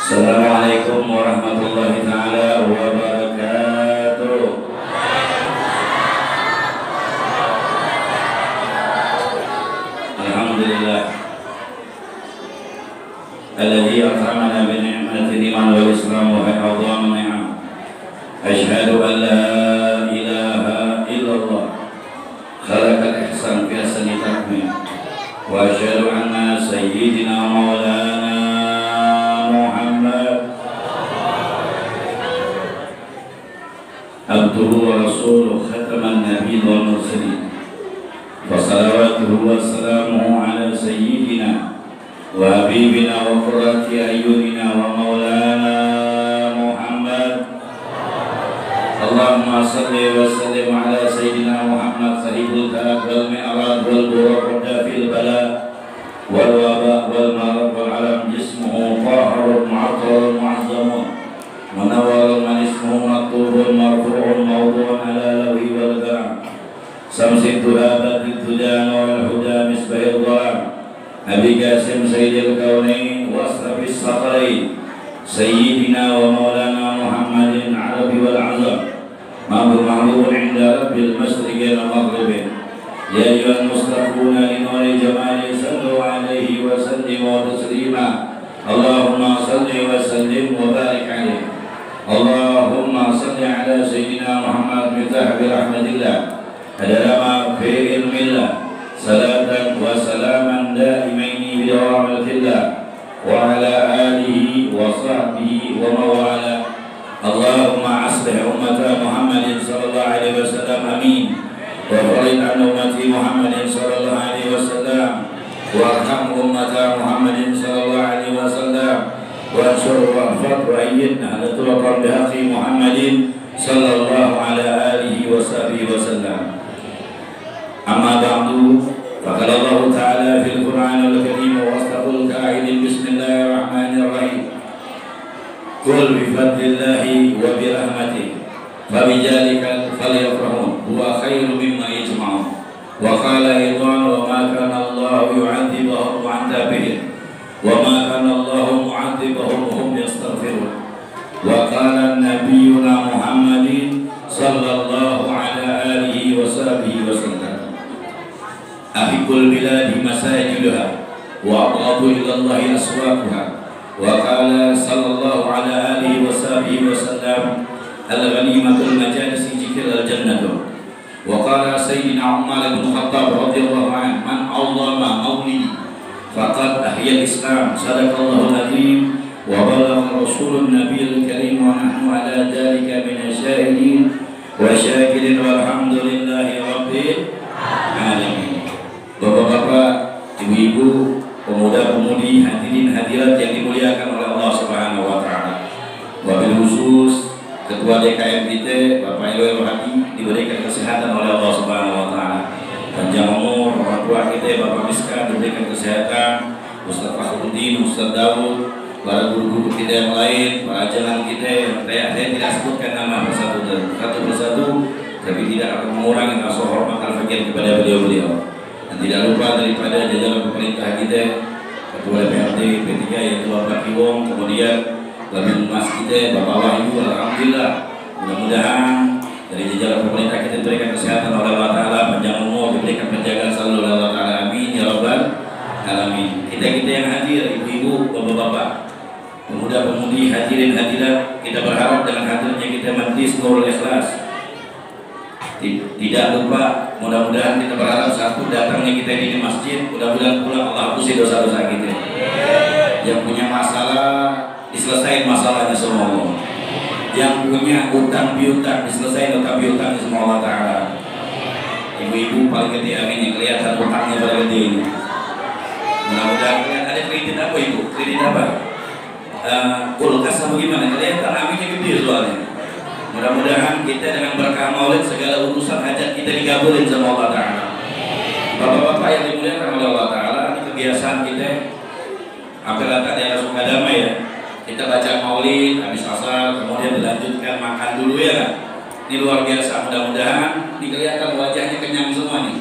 Assalamualaikum warahmatullahi taala wabarakatuh. Alhamdulillah alladzi akramana bi ni'matil iman wal islam wa a'dhamu ni'am. Asyhadu an la ilaha illallah khalaqal ihsan fi ahsani taqwim wa asyhadu anna sayyidina maulana abduhu wa rasuluh khataman nabiyyin wal mursalin wa salawatuhu wa salamuhu ala sayyidina wa habibina wa qurrati ayyunina wa maulana Muhammad. Allahumma salli wa sallim ala sayyidina Muhammad sahibul ta'ab wal mi'raj wal buraq fil bala wal waba wal marad wal alam jismuhu tahirun mu'attarun mu'azzamun منور من اسمه مكتوب مرفوع موضوع على لوح والقلم شمس الدهى بدر الدجى نور الهدى مصباح الظلام أبي قاسم سيد الكونين وأشرف الثقلين سيدنا ومولانا محمد العرب والعجم محبوب عند رب المشرق والمغرب يا أيها المصطفون لنور جمال صلوا عليه وسلموا تسليما اللهم صل وسلم وبارك عليه. Allahumma salli ala sayyidina Muhammad miftahi birahmatillah hadama fi ilmillah salatan wa salaman daimaini bi rahmatillah wa ala alihi wa sahbihi wa mawala. Allahumma aslih ummata Muhammadin sallallahu alaihi wasallam amin wa farid an ummati Muhammadin sallallahu alaihi wasallam warham ummata Muhammadin sallallahu alaihi wasallam وانصر واحفظ وأيدنا على طرق بحق محمد صلى الله على آله وصحبه وسلم. أما بعد فقال الله تعالى في القرآن الكريم وأصدق القائل بسم الله الرحمن الرحيم قل بفضل الله وبرحمته فبذلك فليفرحوا هو خير مما يجمعون وقال أيضا وما كان الله يعذبهم وأنت بهم وما كان الله معذبهم وهم يستغفرون وقال نبينا محمد صلى الله على آله وصحبه وسلم أحب البلاد مساجدها وأبغض إلى الله أسواقها وقال صلى الله على آله وصحبه وسلم الغنيمة المجالس ذكر الجنة وقال سيدنا عمر بن الخطاب رضي الله عنه من عظم مولدي فقد أحيا الإسلام صدق الله العظيم وبلغ رسول النبي الكريم ونحن على ذلك من الشاهدين والشاكرين والحمد لله رب العالمين. Bapak-bapak, ibu-ibu, pemuda-pemudi, hadirin hadirat yang dimuliakan oleh Allah Subhanahu wa taala. Wabil khusus Ketua DKM kita Bapak Ilwil Hadi diberikan kesehatan oleh Allah Subhanahu wa taala. Panjang umur, orang tua kita Bapak Miska diberikan kesehatan, Ustaz Fakhruddin, Ustaz Daud, para guru-guru kita yang lain, para jalan kita yang saya tidak sebutkan nama satu persatu, tapi tidak akan mengurangi rasa hormat al-fakir kepada beliau-beliau. Dan tidak lupa daripada jajaran pemerintah kita, Ketua DPRD P3 yaitu Bapak Iwong, kemudian Kabin Mas kita Bapak Wahyu, alhamdulillah, mudah-mudahan dari jajaran pemerintah kita diberikan kesehatan oleh Allah Ta'ala, panjang umur, diberikan penjagaan selalu oleh Allah Ta'ala, amin ya rabbal alamin. Kita yang hadir, ibu-ibu, bapak-bapak, pemuda-pemudi, hadirin hadirat, kita berharap dengan hadirnya kita majlis Nurul Ikhlas, tidak lupa, mudah-mudahan kita berharap satu datangnya kita di masjid, mudah-mudahan pulang Allah hapusi dosa-dosa kita. Yang punya masalah diselesaikan masalahnya semua Allah. Yang punya utang piutang diselesaikan utang piutang semua Allah Ta'ala. Ibu-ibu paling gede amin yang kelihatan utangnya paling gede ini. Mudah-mudahan kalian ada kredit apa ibu? Kredit apa? Kulkas apa gimana? Kelihatan aminnya gede soalnya. Mudah-mudahan kita dengan berkah maulid segala urusan hajat kita digabulin sama Allah Ta'ala. Bapak-bapak yang dimuliakan oleh Allah Ta'ala, ini kebiasaan kita. Hampir rata di Rasul Kadama ya. Kita baca maulid, habis asar, kemudian dilanjutkan makan dulu ya. Ini luar biasa, mudah-mudahan dikelihatan wajahnya kenyang semua nih.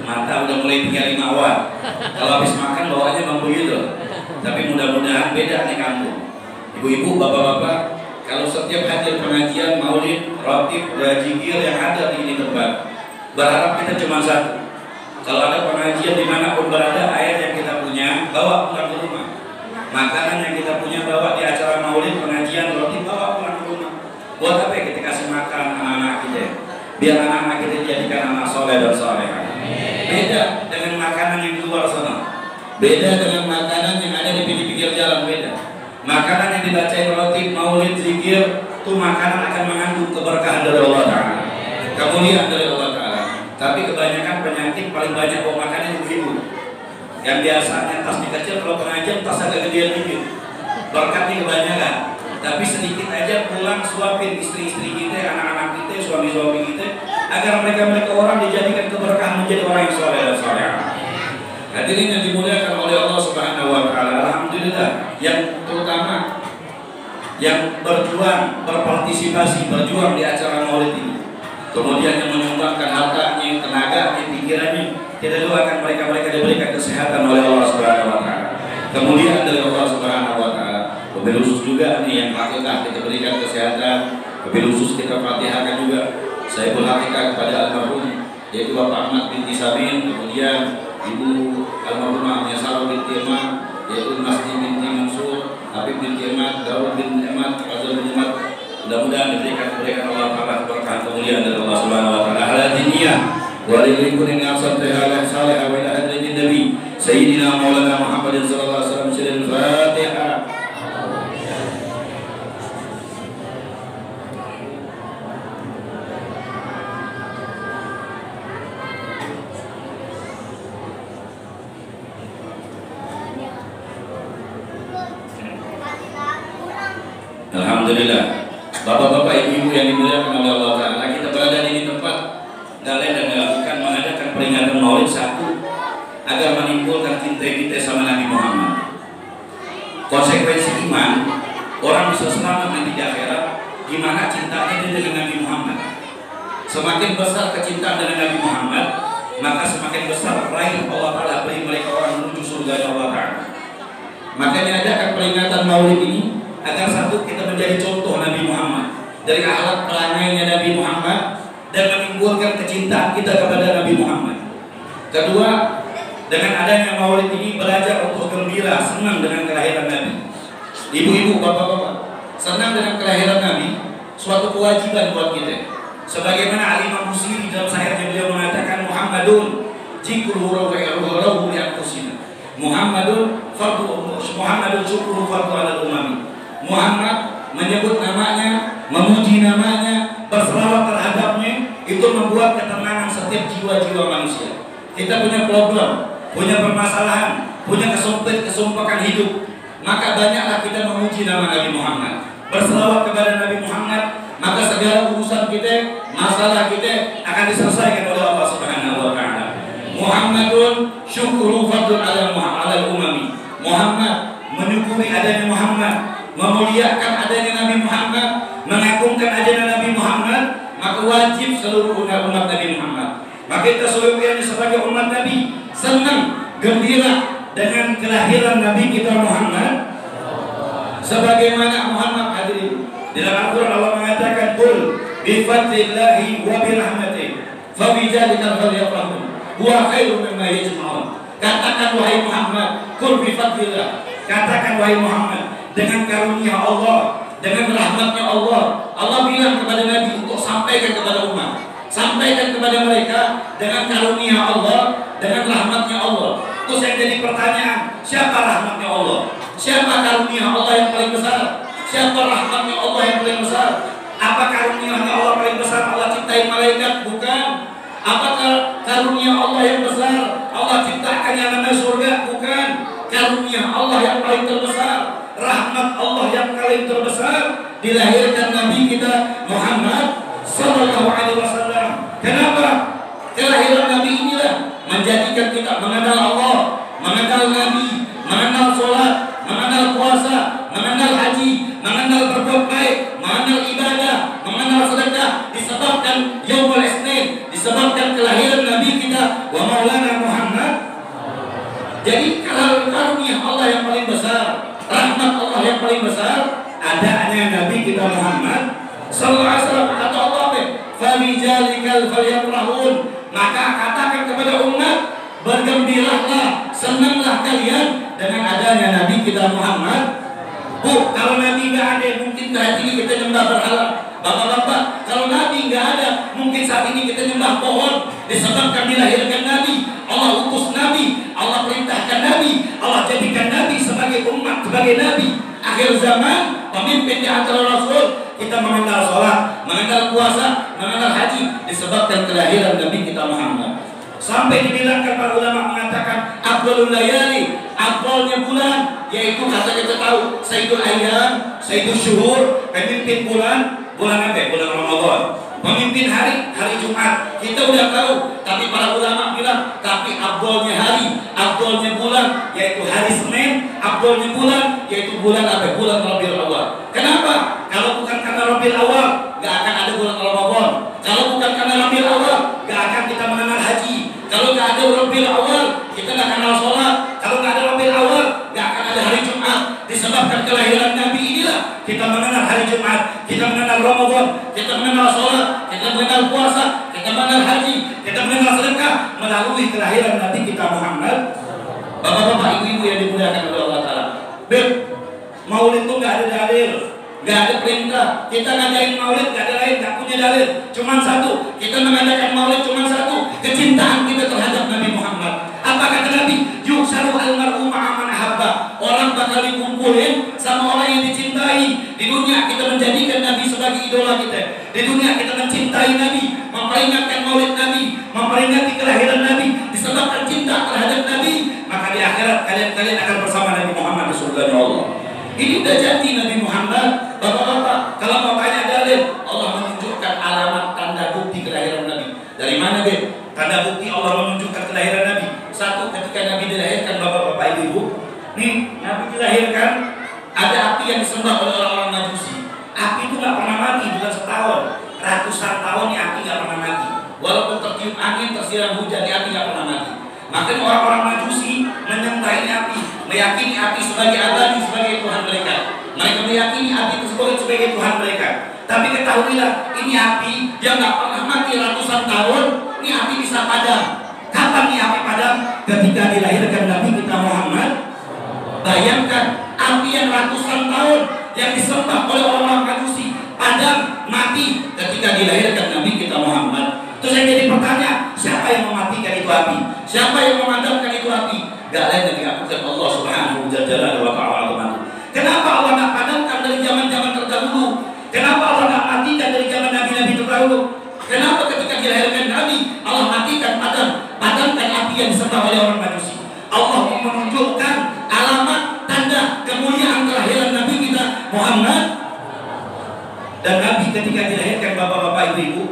Mata udah mulai 35 watt. Kalau habis makan bawaannya memang begitu. Tapi mudah-mudahan beda nih kampung. Ibu-ibu, bapak-bapak, kalau setiap hadir pengajian, maulid, rotib, zikir yang ada di ini tempat, berharap kita cuma satu. Kalau ada pengajian dimanapun berada, ayat yang kita punya bawa pulang ke rumah. Makanan yang kita punya bawa di acara maulid, pengajian, rotib, bawa pulang ke rumah. Buat apa ya kita kasih makan anak-anak kita? Biar anak-anak kita dijadikan anak soleh dan solehah. Beda dengan makanan yang di luar sana. Beda dengan makanan yang ada di pinggir-pinggir jalan, beda. Makanan yang dibacain rotib, maulid, zikir, itu makanan akan mengandung keberkahan dari Allah Ta'ala, kemuliaan dari Allah Ta'ala. Tapi kebanyakan penyakit paling banyak bawa makanan ibu-ibu. Yang biasanya tas kecil, kalau pengajian tas agak gedean dikit. Berkatnya kebanyakan. Tapi sedikit aja pulang suapin istri-istri kita, anak-anak kita, suami-suami kita, agar mereka orang dijadikan keberkahan menjadi orang yang soleh dan soleh. Hadirin yang dimuliakan oleh Allah Subhanahu wa Ta'ala, alhamdulillah, yang terutama yang berjuang, berpartisipasi, berjuang di acara maulid ini, kemudian yang menyumbangkan hartanya, tenaganya, pikirannya, kita doakan mereka diberikan kesehatan oleh Allah Subhanahu wa Ta'ala, kemudian dari Allah Subhanahu wa Ta'ala. Wabil khusus juga nih yang hakikah kita berikan kesehatan, wabil khusus kita fatihahkan juga saya berhakikah kepada almarhum yaitu Bapak Ahmad binti Samin, kemudian Ibu almarhumah Yasar binti Ahmad, yaitu Masdi binti Mansur, Habib binti Ahmad, Daud binti Ahmad, Azul binti Ahmad. Mudah-mudahan diberikan Allah Ta'ala keberkahan kemuliaan dari Allah Subhanahu wa Ta'ala. Ala diniyah wa lilikun yang asal tehala salih wa ila hadrin Nabi Sayyidina Maulana Muhammadin sallallahu alaihi wasallam. Al-Fatihah. Alhamdulillah, bapak-bapak, ibu-ibu yang dimuliakan oleh Allah Ta'ala, kita berada di tempat gak lain dan gak bukan mengadakan peringatan maulid satu agar menimbulkan cinta kita sama Nabi Muhammad. Konsekuensi iman, orang bisa selamat nanti di akhirat gimana cintanya dia dengan Nabi Muhammad. Semakin besar kecintaan dengan Nabi Muhammad, maka semakin besar raih Allah Ta'ala beri mereka orang menuju surga Allah Ta'ala. Makanya adakan peringatan maulid ini agar satu kita menjadi contoh Nabi Muhammad dari akhlak pelangainya Nabi Muhammad dan menimbulkan kecintaan kita kepada Nabi Muhammad. Kedua, dengan adanya maulid ini belajar untuk gembira, senang dengan kelahiran Nabi. Ibu-ibu, bapak-bapak, senang dengan kelahiran Nabi suatu kewajiban buat kita. Sebagaimana Al-Imam Busiri dalam syairnya beliau mengatakan Muhammadun jikruhu rawhu li'anfusina. Muhammadun syukruhu fardu ala umami. Muhammad menyebut namanya, memuji namanya, berselawat terhadapnya, itu membuat ketenangan setiap jiwa-jiwa manusia. Kita punya problem, punya permasalahan, punya kesumpakan hidup, maka banyaklah kita memuji nama Nabi Muhammad, berselawat kepada Nabi Muhammad, maka segala urusan kita, masalah kita akan diselesaikan oleh Allah Subhanahu wa Ta'ala. Muhammadun syukru fadlun ala umami. Muhammad menyukuri adanya Muhammad, memuliakan adanya Nabi Muhammad, mengagungkan adanya Nabi Muhammad, maka wajib seluruh umat Nabi Muhammad. Maka kita seluruhnya sebagai umat Nabi senang, gembira dengan kelahiran Nabi kita Muhammad. Sebagaimana Muhammad hadirin di dalam Al-Quran Allah mengatakan qul bi fadlillahi wa bi rahmatihi fa bi dzalika falyafrahu huwa khairum mimma yajma'un. Katakan wahai Muhammad, qul bi fadlillah, katakan wahai Muhammad, dengan karunia Allah, dengan rahmatnya Allah. Allah bilang kepada Nabi untuk sampaikan kepada umat, sampaikan kepada mereka dengan karunia Allah, dengan rahmatnya Allah. Terus yang jadi pertanyaan, siapa rahmatnya Allah? Siapa karunia Allah yang paling besar? Siapa rahmatnya Allah yang paling besar? Apa karunia Allah paling besar? Allah ciptain malaikat? Bukan. Apakah karunia Allah yang besar? Allah ciptakan yang namanya surga? Bukan. Karunia Allah yang paling terbesar, rahmat Allah yang paling terbesar, dilahirkan Nabi kita Muhammad Sallallahu Alaihi Wasallam. Kenapa? Kelahiran Nabi inilah menjadikan kita mengenal Allah, mengenal Nabi, mengenal sholat, mengenal puasa, mengenal haji, mengenal berbuat baik, mengenal ibadah, mengenal sedekah. Disebabkan Yaumul Isnin, disebabkan kelahiran Nabi kita wa Maulana Muhammad. Jadi karunia Allah yang paling besar, rahmat Allah yang paling besar, adanya Nabi kita Muhammad sallallahu alaihi wasallam. Kata Allah, "Falijalikal falyafrahun." Maka katakan kepada umat, bergembiralah, senanglah kalian dengan adanya Nabi kita Muhammad. Bu, kalau Nabi nggak ada, mungkin saat ini kita nyembah berhala. Bapak-bapak, kalau Nabi nggak ada, mungkin saat ini kita nyembah pohon. Disebabkan dilahirkan Nabi, Allah utus Nabi, Allah perintahkan Nabi, Allah jadikan Nabi sebagai umat, sebagai Nabi. Akhir zaman, pemimpin di antara Rasul, kita mengenal sholat, mengenal puasa, mengenal haji, disebabkan kelahiran Nabi kita Muhammad. Sampai dibilangkan para ulama mengatakan afdalul layali, afdalnya bulan, yaitu kata kita tahu Sayyidul Ayyam, Sayyidul Syuhur, pemimpin bulan apa? Bulan Ramadan. Pemimpin hari Jumat. Kita udah tahu, tapi para ulama bilang tapi afdalnya hari, afdalnya bulan yaitu hari Senin, afdalnya bulan yaitu bulan apa? Bulan Rabiul Awal. Kenapa? Kalau bukan karena Rabiul Awal, gak akan ada bulan Ramadan. Kalau bukan karena Rabiul Awal, gak akan kita mengenal haji. Kalau gak ada Rabiul Awal, kita gak kenal sholat. Kalau gak ada Rabiul Awal, gak akan ada hari Jumat. Disebabkan kelahiran Nabi inilah kita mengenal hari Jumat, kita mengenal Ramadan, kita mengenal sholat, kita mengenal puasa, kita mengenal haji, kita mengenal sedekah melalui kelahiran Nabi kita Muhammad. Bapak-bapak, ibu-ibu yang dimuliakan oleh Allah Ta'ala, Maulid itu gak ada dalil, gak ada perintah. Kita ngadain Maulid gak ada lain, gak punya dalil. Cuma satu, kita mengadakan Maulid cuma satu, kecintaan kita terhadap Nabi Muhammad. Apa kata Nabi? Yusaru almar'u ma'aman ahabba. Orang bakal dikumpulin sama orang yang dicintai. Di dunia kita menjadikan Nabi sebagai idola kita. Di dunia kita mencintai Nabi, memperingatkan Maulid Nabi, memperingati kelahiran Nabi, disebabkan cinta terhadap Nabi. Maka di akhirat kalian akan bersama Nabi Muhammad di surga Allah. Ini udah jadi Nabi Muhammad. Bapak-bapak, kalau mau tanya dalil, Allah menunjukkan alamat tanda bukti kelahiran Nabi. Dari mana, Beb? Tanda bukti Allah menunjukkan kelahiran Nabi. Satu, ketika Nabi dilahirkan, bapak-bapak, ibu-ibu, nih Nabi dilahirkan, ada api yang disembah oleh orang-orang Majusi. Api itu nggak pernah mati, bukan setahun, ratusan tahun nih api nggak pernah mati. Walaupun tertiup angin, tersiram hujan, api nggak pernah mati. Makanya orang-orang Majusi menyembah api, meyakini api sebagai abadi, sebagai Tuhan mereka. Mereka meyakini api tersebut sebagai Tuhan mereka. Tapi ketahuilah, ini api yang nggak pernah mati ratusan tahun, ini api bisa padam. Kapan nih api padam? Ketika dilahirkan Nabi kita Muhammad. Bayangkan, api yang ratusan tahun yang disembah oleh orang-orang Majusi padam, mati ketika dilahirkan Nabi kita Muhammad. Terus yang jadi pertanyaan, siapa yang mematikan itu api? Siapa yang memadamkan itu api? Gak lain yang dilakukan Allah Subhanahu wa Ta'ala. Kenapa Allah gak padamkan dari zaman-zaman terdahulu? Kenapa Allah gak matikan dari zaman Nabi-Nabi terdahulu? Kenapa ketika dilahirkan Nabi Allah matikan padamkan api yang disembah oleh orang Majusi? Allah menunjukkan alamat tanda kemuliaan kelahiran Nabi kita Muhammad. Dan Nabi ketika dilahirkan, bapak-bapak, ibu-ibu,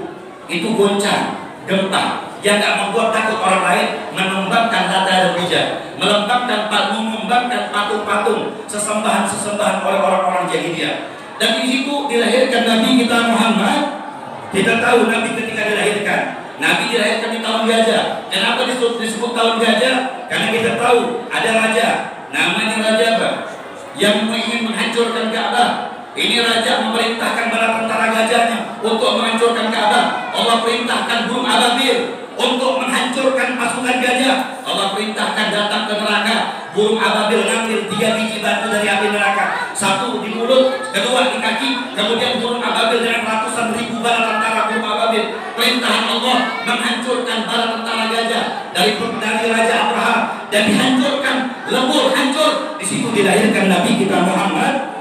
itu goncang, gempa, yang gak membuat takut orang lain, menumbangkan Lata dan Uzza, menumbangkan patung-patung, sesembahan-sesembahan oleh orang-orang jahiliyah. Dan di situ dilahirkan Nabi kita Muhammad. Kita tahu Nabi ketika dilahirkan, Nabi dilahirkan di tahun gajah. Kenapa disebut tahun gajah? Karena kita tahu ada raja, namanya Raja apa? Yang ingin menghancurkan Ka'bah. Ini raja memerintahkan bala tentara gajahnya untuk menghancurkan Ka'bah. Allah perintahkan burung ababil untuk menghancurkan pasukan gajah. Allah perintahkan datang ke neraka, burung ababil ngambil 3 biji batu dari api neraka, satu di mulut, kedua di kaki, kemudian burung ababil dengan ratusan ribu bala tentara burung ababil. Perintahan Allah menghancurkan bala tentara gajah dari Raja Abraham dan dihancurkan, lebur hancur. Di situ dilahirkan Nabi kita Muhammad.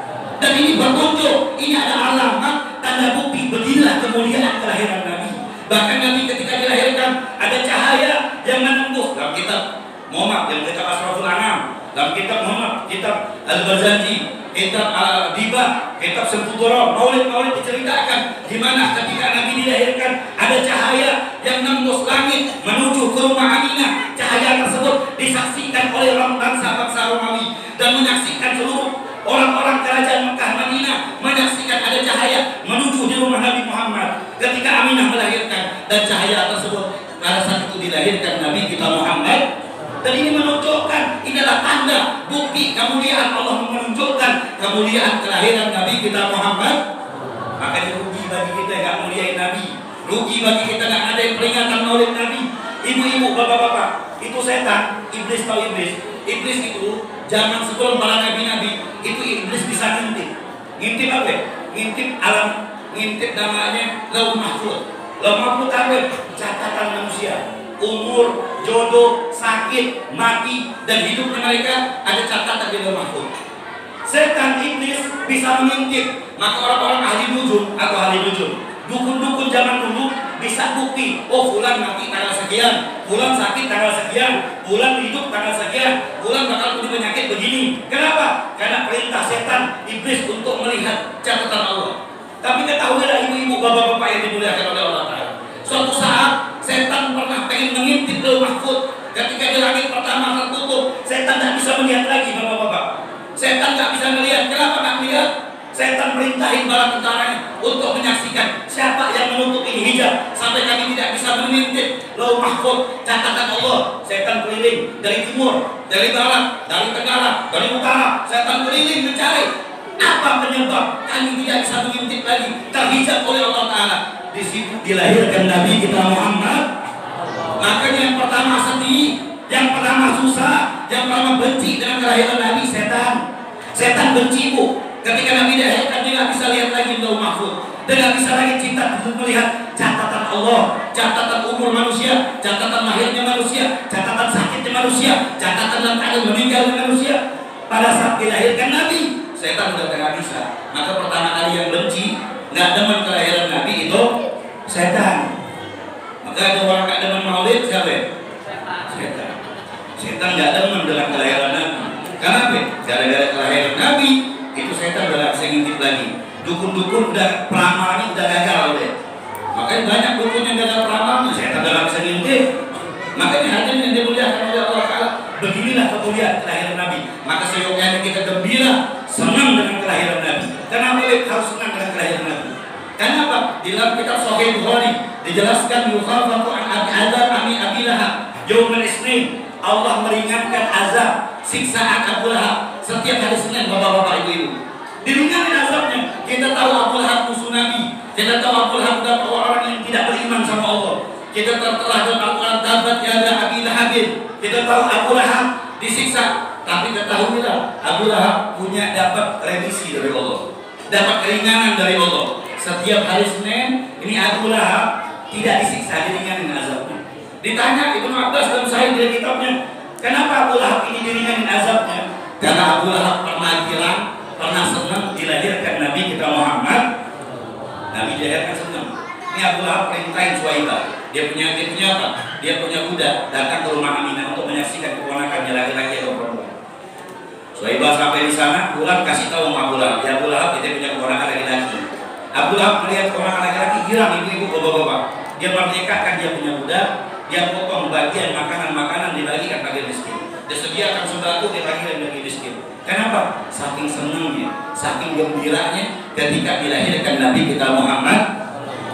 Dan ini berkunjung, ini ada alamat tanda bukti beginilah kemuliaan kelahiran Nabi. Bahkan Nabi ketika dilahirkan ada cahaya yang menembus. Dalam kitab Muhammad, dalam kitab Asraful Anam, dalam kitab Muhammad, kitab Al-Barzanji, kitab Al-Diba, kitab Semputoro, Maulid diceritakan di mana ketika Nabi dilahirkan ada cahaya yang menembus langit menuju ke rumah Aminah. Cahaya tersebut disaksikan oleh orang bangsa-bangsa Romawi dan menyaksikan seluruh orang-orang kerajaan Mekah Madinah, menyaksikan ada cahaya menuju di rumah Nabi Muhammad ketika Aminah melahirkan. Dan cahaya tersebut pada saat itu dilahirkan Nabi kita Muhammad. Dan ini menunjukkan, inilah tanda bukti kemuliaan Allah, menunjukkan kemuliaan kelahiran Nabi kita Muhammad. Makanya rugi bagi kita yang muliain Nabi, rugi bagi kita yang ada peringatan maulid Nabi. Ibu-ibu, bapak-bapak, itu setan, iblis. Tahu iblis? Iblis itu zaman sebelum para nabi-nabi itu iblis bisa ngintip. Ngintip apa? Ngintip alam, ngintip namanya Lauhul Mahfuz. Lauhul Mahfuz apa? Catatan manusia, umur, jodoh, sakit, mati, dan hidupnya mereka ada catatan di Lauhul Mahfuz. Setan iblis bisa mengintip. Maka orang-orang ahli nujum atau ahli nujum, dukun-dukun zaman dulu bisa bukti, oh fulan mati tanggal sekian, fulan sakit tanggal sekian, fulan hidup tanggal sekian, fulan bakal punya penyakit begini. Kenapa? Karena perintah setan iblis untuk melihat catatan Allah. Tapi ketahuilah ibu-ibu, bapak-bapak yang dimuliakan oleh Allah Ta'ala, suatu saat setan pernah pengen mengintip Lauhul Mahfuz. Ketika di langit pertama tertutup, setan tidak bisa melihat lagi, bapak-bapak. Setan tidak bisa melihat. Kenapa tidak melihat? Setan perintahin bala tentaranya untuk menyaksikan siapa yang menutup ini hijab sampai kami tidak bisa mengintip Lauhul Mahfuz catatan Allah. Setan keliling dari timur, dari barat, dari tenggara, dari utara. Setan keliling mencari apa penyebab kami tidak bisa mengintip lagi, terhijab oleh Allah Ta'ala. Di situ dilahirkan Nabi kita Muhammad. Makanya yang pertama sedih, yang pertama susah, yang pertama benci dengan kelahiran Nabi, setan. Setan benci, bu. Ketika Nabi dilahirkan, dia nggak bisa lihat lagi Lauhul Mahfuz, dan nggak bisa lagi cinta untuk melihat catatan Allah, catatan umur manusia, catatan lahirnya manusia, catatan sakitnya manusia, catatan dan keadaan meninggalnya manusia. Pada saat dilahirkan Nabi, setan udah nggak bisa. Maka pertama kali yang benci, nggak demen kelahiran Nabi itu setan. Maka ada orang nggak demen maulid, siapa? Setan. Setan nggak demen dengan kelahiran Nabi. Kenapa? Gara-gara kelahiran Nabi itu setan udah gak bisa ngintip lagi. Dukun-dukun udah peramalnya udah gagal deh. Makanya banyak dukun yang gagal peramalnya, setan udah gak bisa ngintip. Makanya hadirin yang dimuliakan oleh Allah Ta'ala, beginilah kemuliaan kelahiran Nabi. Maka seyogyanya kita gembira, senang dengan kelahiran Nabi. Kenapa harus senang dengan kelahiran Nabi? Kenapa? Di dalam kitab Sahih Bukhari dijelaskan yukhaffafu an azab Abi Lahab yaumul Isnin. Allah meringankan azab siksaan Abu Lahab setiap hari Senin, bapak-bapak, ibu-ibu. Diringankan azabnya. Kita tahu Abu Lahab musuh Nabi. Kita tahu Abu Lahab adalah orang yang tidak beriman sama Allah. Kita tertelah dalam Al-Quran, tabat yada Abi Lahabin. Kita tahu Abu Lahab disiksa. Tapi ketahuilah, Abu Lahab punya dapat remisi dari Allah, dapat keringanan dari Allah. Setiap hari Senin, ini Abu Lahab tidak disiksa, diringanin azabnya. Ditanya Ibnu Abbas dalam Sahih dari kitabnya, kenapa Abu Lahab ini diringanin azabnya? Karena Abu Lahab pernah bilang, pernah senang dilahirkan Nabi kita Muhammad. Nabi dilahirkan senang. Ini Abu Lahab perintahin Suhaibah. Dia punya apa? Dia punya kuda, datang ke rumah Aminah untuk menyaksikan keponakannya laki-laki atau perempuan. Suhaibah sampai di sana, pulang kasih tahu sama Abu Lahab, ya Abu Lahab, dia punya keponakan laki-laki. Abu Lahab melihat keponakan laki-laki, girang ibu-ibu, bapak-bapak. Dia merdekakan, dia punya kuda. Dia potong bagian makanan-makanan dibagikan bagi miskin. Disediakan sembako dibagikan bagi miskin. Kenapa? Saking senangnya, saking gembiranya ketika dilahirkan Nabi kita Muhammad.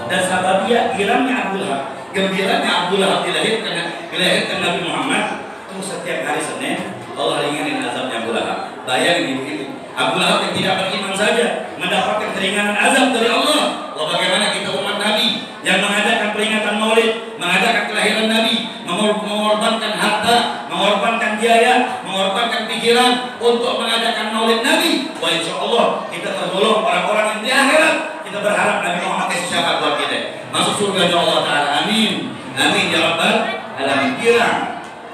Dan sababnya girangnya Abu Lahab, gembiranya Abu Lahab dilahirkan Nabi Muhammad. Itu setiap hari Senin Allah ringanin azabnya Abu Lahab. Bayangin ibu-ibu, Abu Lahab yang tidak beriman saja mendapatkan keringanan azab dari Allah. Bagaimana kita umat Nabi yang mengadakan peringatan Maulid, mengadakan kelahiran Nabi, mengorbankan harta, mengorbankan biaya, mengorbankan pikiran untuk mengadakan Maulid Nabi. Wah, insya Allah kita tergolong orang-orang yang di akhirat. Kita berharap Nabi Muhammad kasih syafaat buat kita, masuk surga Allah Ta'ala. Amin, amin ya Rabbal alamin. Kirang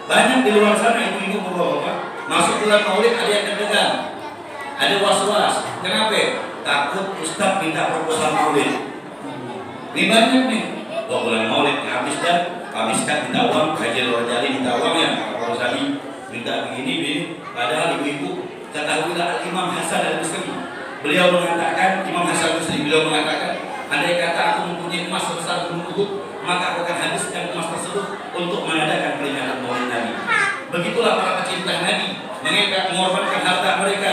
banyak di luar sana ibu-ibu, bapak-bapak, masuk bulan Maulid ada yang deg-degan, ada was-was. Kenapa? Takut Ustaz minta proposal Maulid. Ini banyak nih. Wah, bulan Maulid habiskan minta uang, Haji Rojali minta uang ya, kalau tadi minta begini. Padahal ibu-ibu ketahuilah Imam Hasan al-Basri. Beliau mengatakan, Imam Hasan al-Basri, beliau mengatakan, andai kata aku mempunyai emas sebesar gunung Uhud, maka aku akan habiskan emas tersebut untuk mengadakan peringatan Maulid Nabi. Begitulah para pecinta Nabi, mereka mengorbankan harta mereka,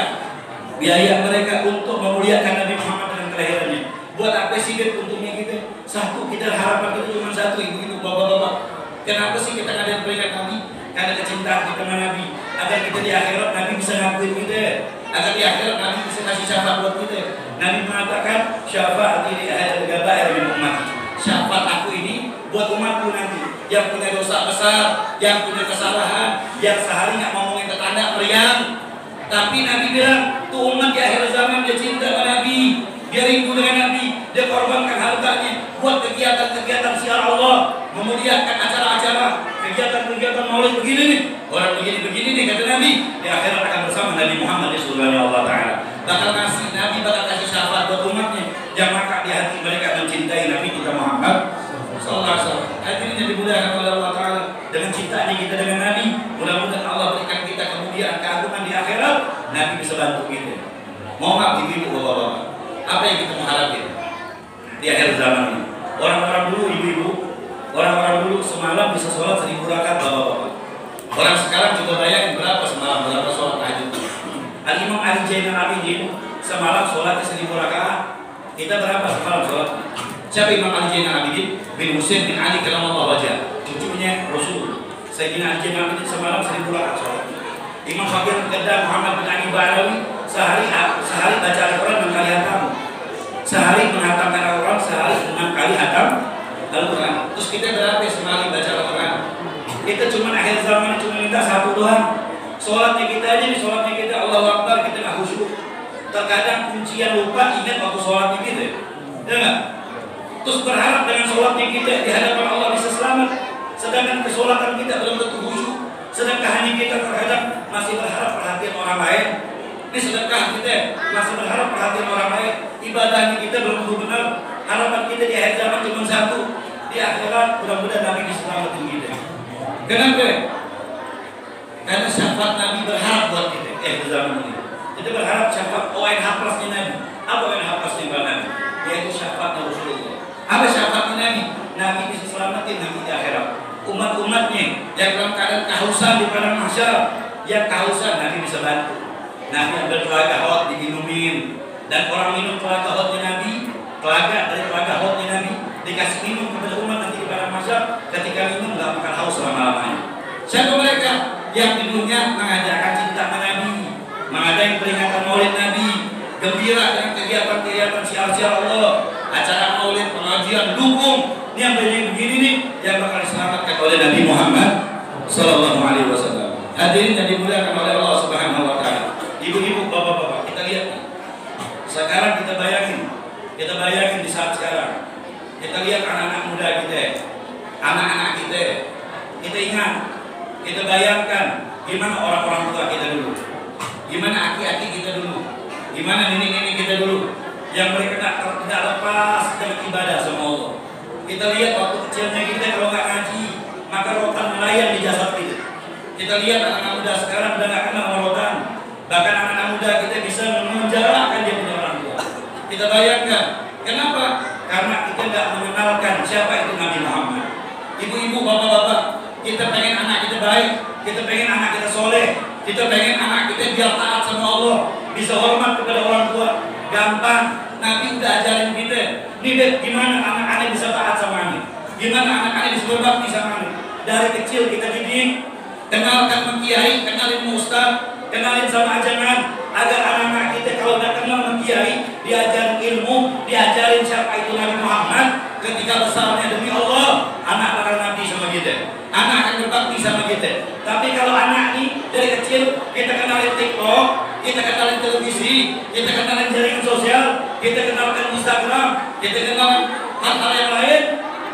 biaya mereka untuk memuliakan Nabi Muhammad dengan kelahirannya. Buat apa sih untungnya kita? Satu, kita harapan kita cuma satu, ibu-ibu, bapak-bapak. Kenapa sih kita ngadain peringatan Nabi? karena kecintaan kita dengan Nabi, agar kita di akhirat Nabi bisa ngakuin kita, agar di akhirat Nabi bisa kasih syafaat buat kita. Nabi mengatakan syafaat ini ahad al-gabair min ummati, syafaat aku ini buat umatku nanti yang punya dosa besar, yang punya kesalahan, yang sehari nggak ngomongin tetangga meriang. Tapi Nabi bilang, tuh umat di akhir zaman dia cinta sama Nabi, dia rindu dengan Nabi, dia korbankan hartanya buat kegiatan-kegiatan syiar Allah, memuliakan acara-acara, kegiatan-kegiatan maulid begini nih, orang begini-begini nih kata Nabi, di akhirat akan bersama Nabi Muhammad di surga Allah Ta'ala. Bakal kasih Nabi, bakal kasih syafaat buat umatnya, yang maka di hati mereka mencintai Nabi kita Muhammad Sallallahu Alaihi Wasallam. Hadirin yang dimuliakan oleh Allah Ta'ala, dengan cintanya kita dengan Nabi, mudah-mudahan Allah berikan kita kemudian keagungan di akhirat. Nabi bisa bantu kita. Mau nggak ibu-ibu, bapak-bapak? Apa yang kita mengharapkan di akhir zaman ini? Orang-orang dulu, ibu-ibu, orang-orang dulu semalam bisa sholat 1000 rakaat, bapak-bapak. Orang sekarang coba bayangin berapa semalam, berapa sholat tahajud. Al-Imam Ali Zainal Abidin semalam sholatnya 1000 rakaat. Kita berapa semalam sholat? Siapa Imam Ali Zainal Abidin? Bin Husain bin Ali karamallahu wajhah, cucunya Rasul. Sayyidina Ali Zainal Abidin semalam 1000 rakaat sholat. Imam Fakir Kedar Muhammad bin Ali Ba'alawi sehari baca Al-Quran 6 kali hatam. Sehari menghatamkan Al-Quran, sehari 6 kali hatam Al-Quran. Terus kita berapa semali baca Al-Quran? Kita cuma akhir zaman cuma minta satu doang. Sholatnya kita aja nih, sholatnya kita Allahu Akbar, kita nggak khusyuk. Terkadang kuncian lupa ingat waktu sholatnya kita, ya nggak? Terus berharap dengan sholatnya kita di hadapan Allah bisa selamat. Sedangkan kesolatan kita belum tentu khusyuk. Sedangkan hanya kita terkadang masih berharap perhatian orang lain. Ini sedekah kita masih berharap perhatian orang lain. Ibadahnya kita belum tentu benar. Harapan kita di akhir zaman cuma satu, di akhirat mudah-mudahan Nabi diselamatin kita. Kenapa? Karena syafaat Nabi berharap buat kita di zaman ini. Kita berharap syafaat ONH plusnya Nabi. Apa ONH plusnya Nabi? Yaitu syafaat Rasulullah. Apa syafaat Nabi? Nabi bisa selamatin nanti di akhirat. Umat-umatnya yang dalam keadaan kehausan di padang mahsyar, yang kehausan Nabi bisa bantu. Nabi ambil telaga haud diminumin, dan orang minum telaga haudnya Nabi, telaga dari telaga haudnya Nabi dikasih minum kepada umat nanti di padang mahsyar. Ketika minum nggak bakal haus selama-lamanya. Siapa mereka? Yang di dunia mengajarkan cinta kepada Nabi, mengadakan peringatan Maulid Nabi, gembira dengan kegiatan-kegiatan syiar-syiar Allah, acara Maulid, pengajian, dukung. Ini yang begini nih yang bakal diselamatkan oleh Nabi Muhammad Sallallahu Alaihi Wasallam. Hadirin yang dimuliakan oleh Allah Subhanahu Wa Taala. Ibu-ibu, bapak-bapak, kita lihat. Sekarang kita bayangin di saat sekarang. Kita lihat anak-anak muda kita, anak-anak kita. Kita ingat, kita bayangkan gimana orang-orang tua kita dulu, gimana aki-aki kita dulu, gimana nenek-nenek kita dulu, yang mereka tidak lepas dengan ibadah sama Allah. Kita lihat waktu kecilnya kita kalau nggak ngaji, maka rotan melayang di jasad kita. Kita lihat anak-anak muda sekarang udah nggak kenal rotan. Bahkan anak-anak muda kita bisa menjarakan dia punya orang tua. Kita bayangkan, kenapa? Karena kita nggak mengenalkan siapa itu Nabi Muhammad. Ibu-ibu, bapak-bapak, kita pengen anak kita baik, kita pengen anak kita soleh, kita pengen anak kita biar taat sama Allah, bisa hormat kepada orang tua. Gampang. Nabi udah ajarin kita, nih deh, gimana anak-anak bisa taat sama Nabi, gimana anak-anak bisa berbakti sama Nabi. Dari kecil kita didik, kenalkan mengkiai, kenalin ustaz, kenalin sama ajangan, agar anak-anak kita kalau udah kenal mengkiai, diajarin ilmu, diajarin siapa itu Nabi Muhammad. Ketika besarnya demi Allah, anak bakal nabi sama kita, anak akan berbakti sama kita. Tapi kalau anak nih dari kecil kita kenalin TikTok, kita kenalin televisi, kita kenalin jaringan sosial, kita kenalkan Instagram, kita kenalkan hal-hal yang lain,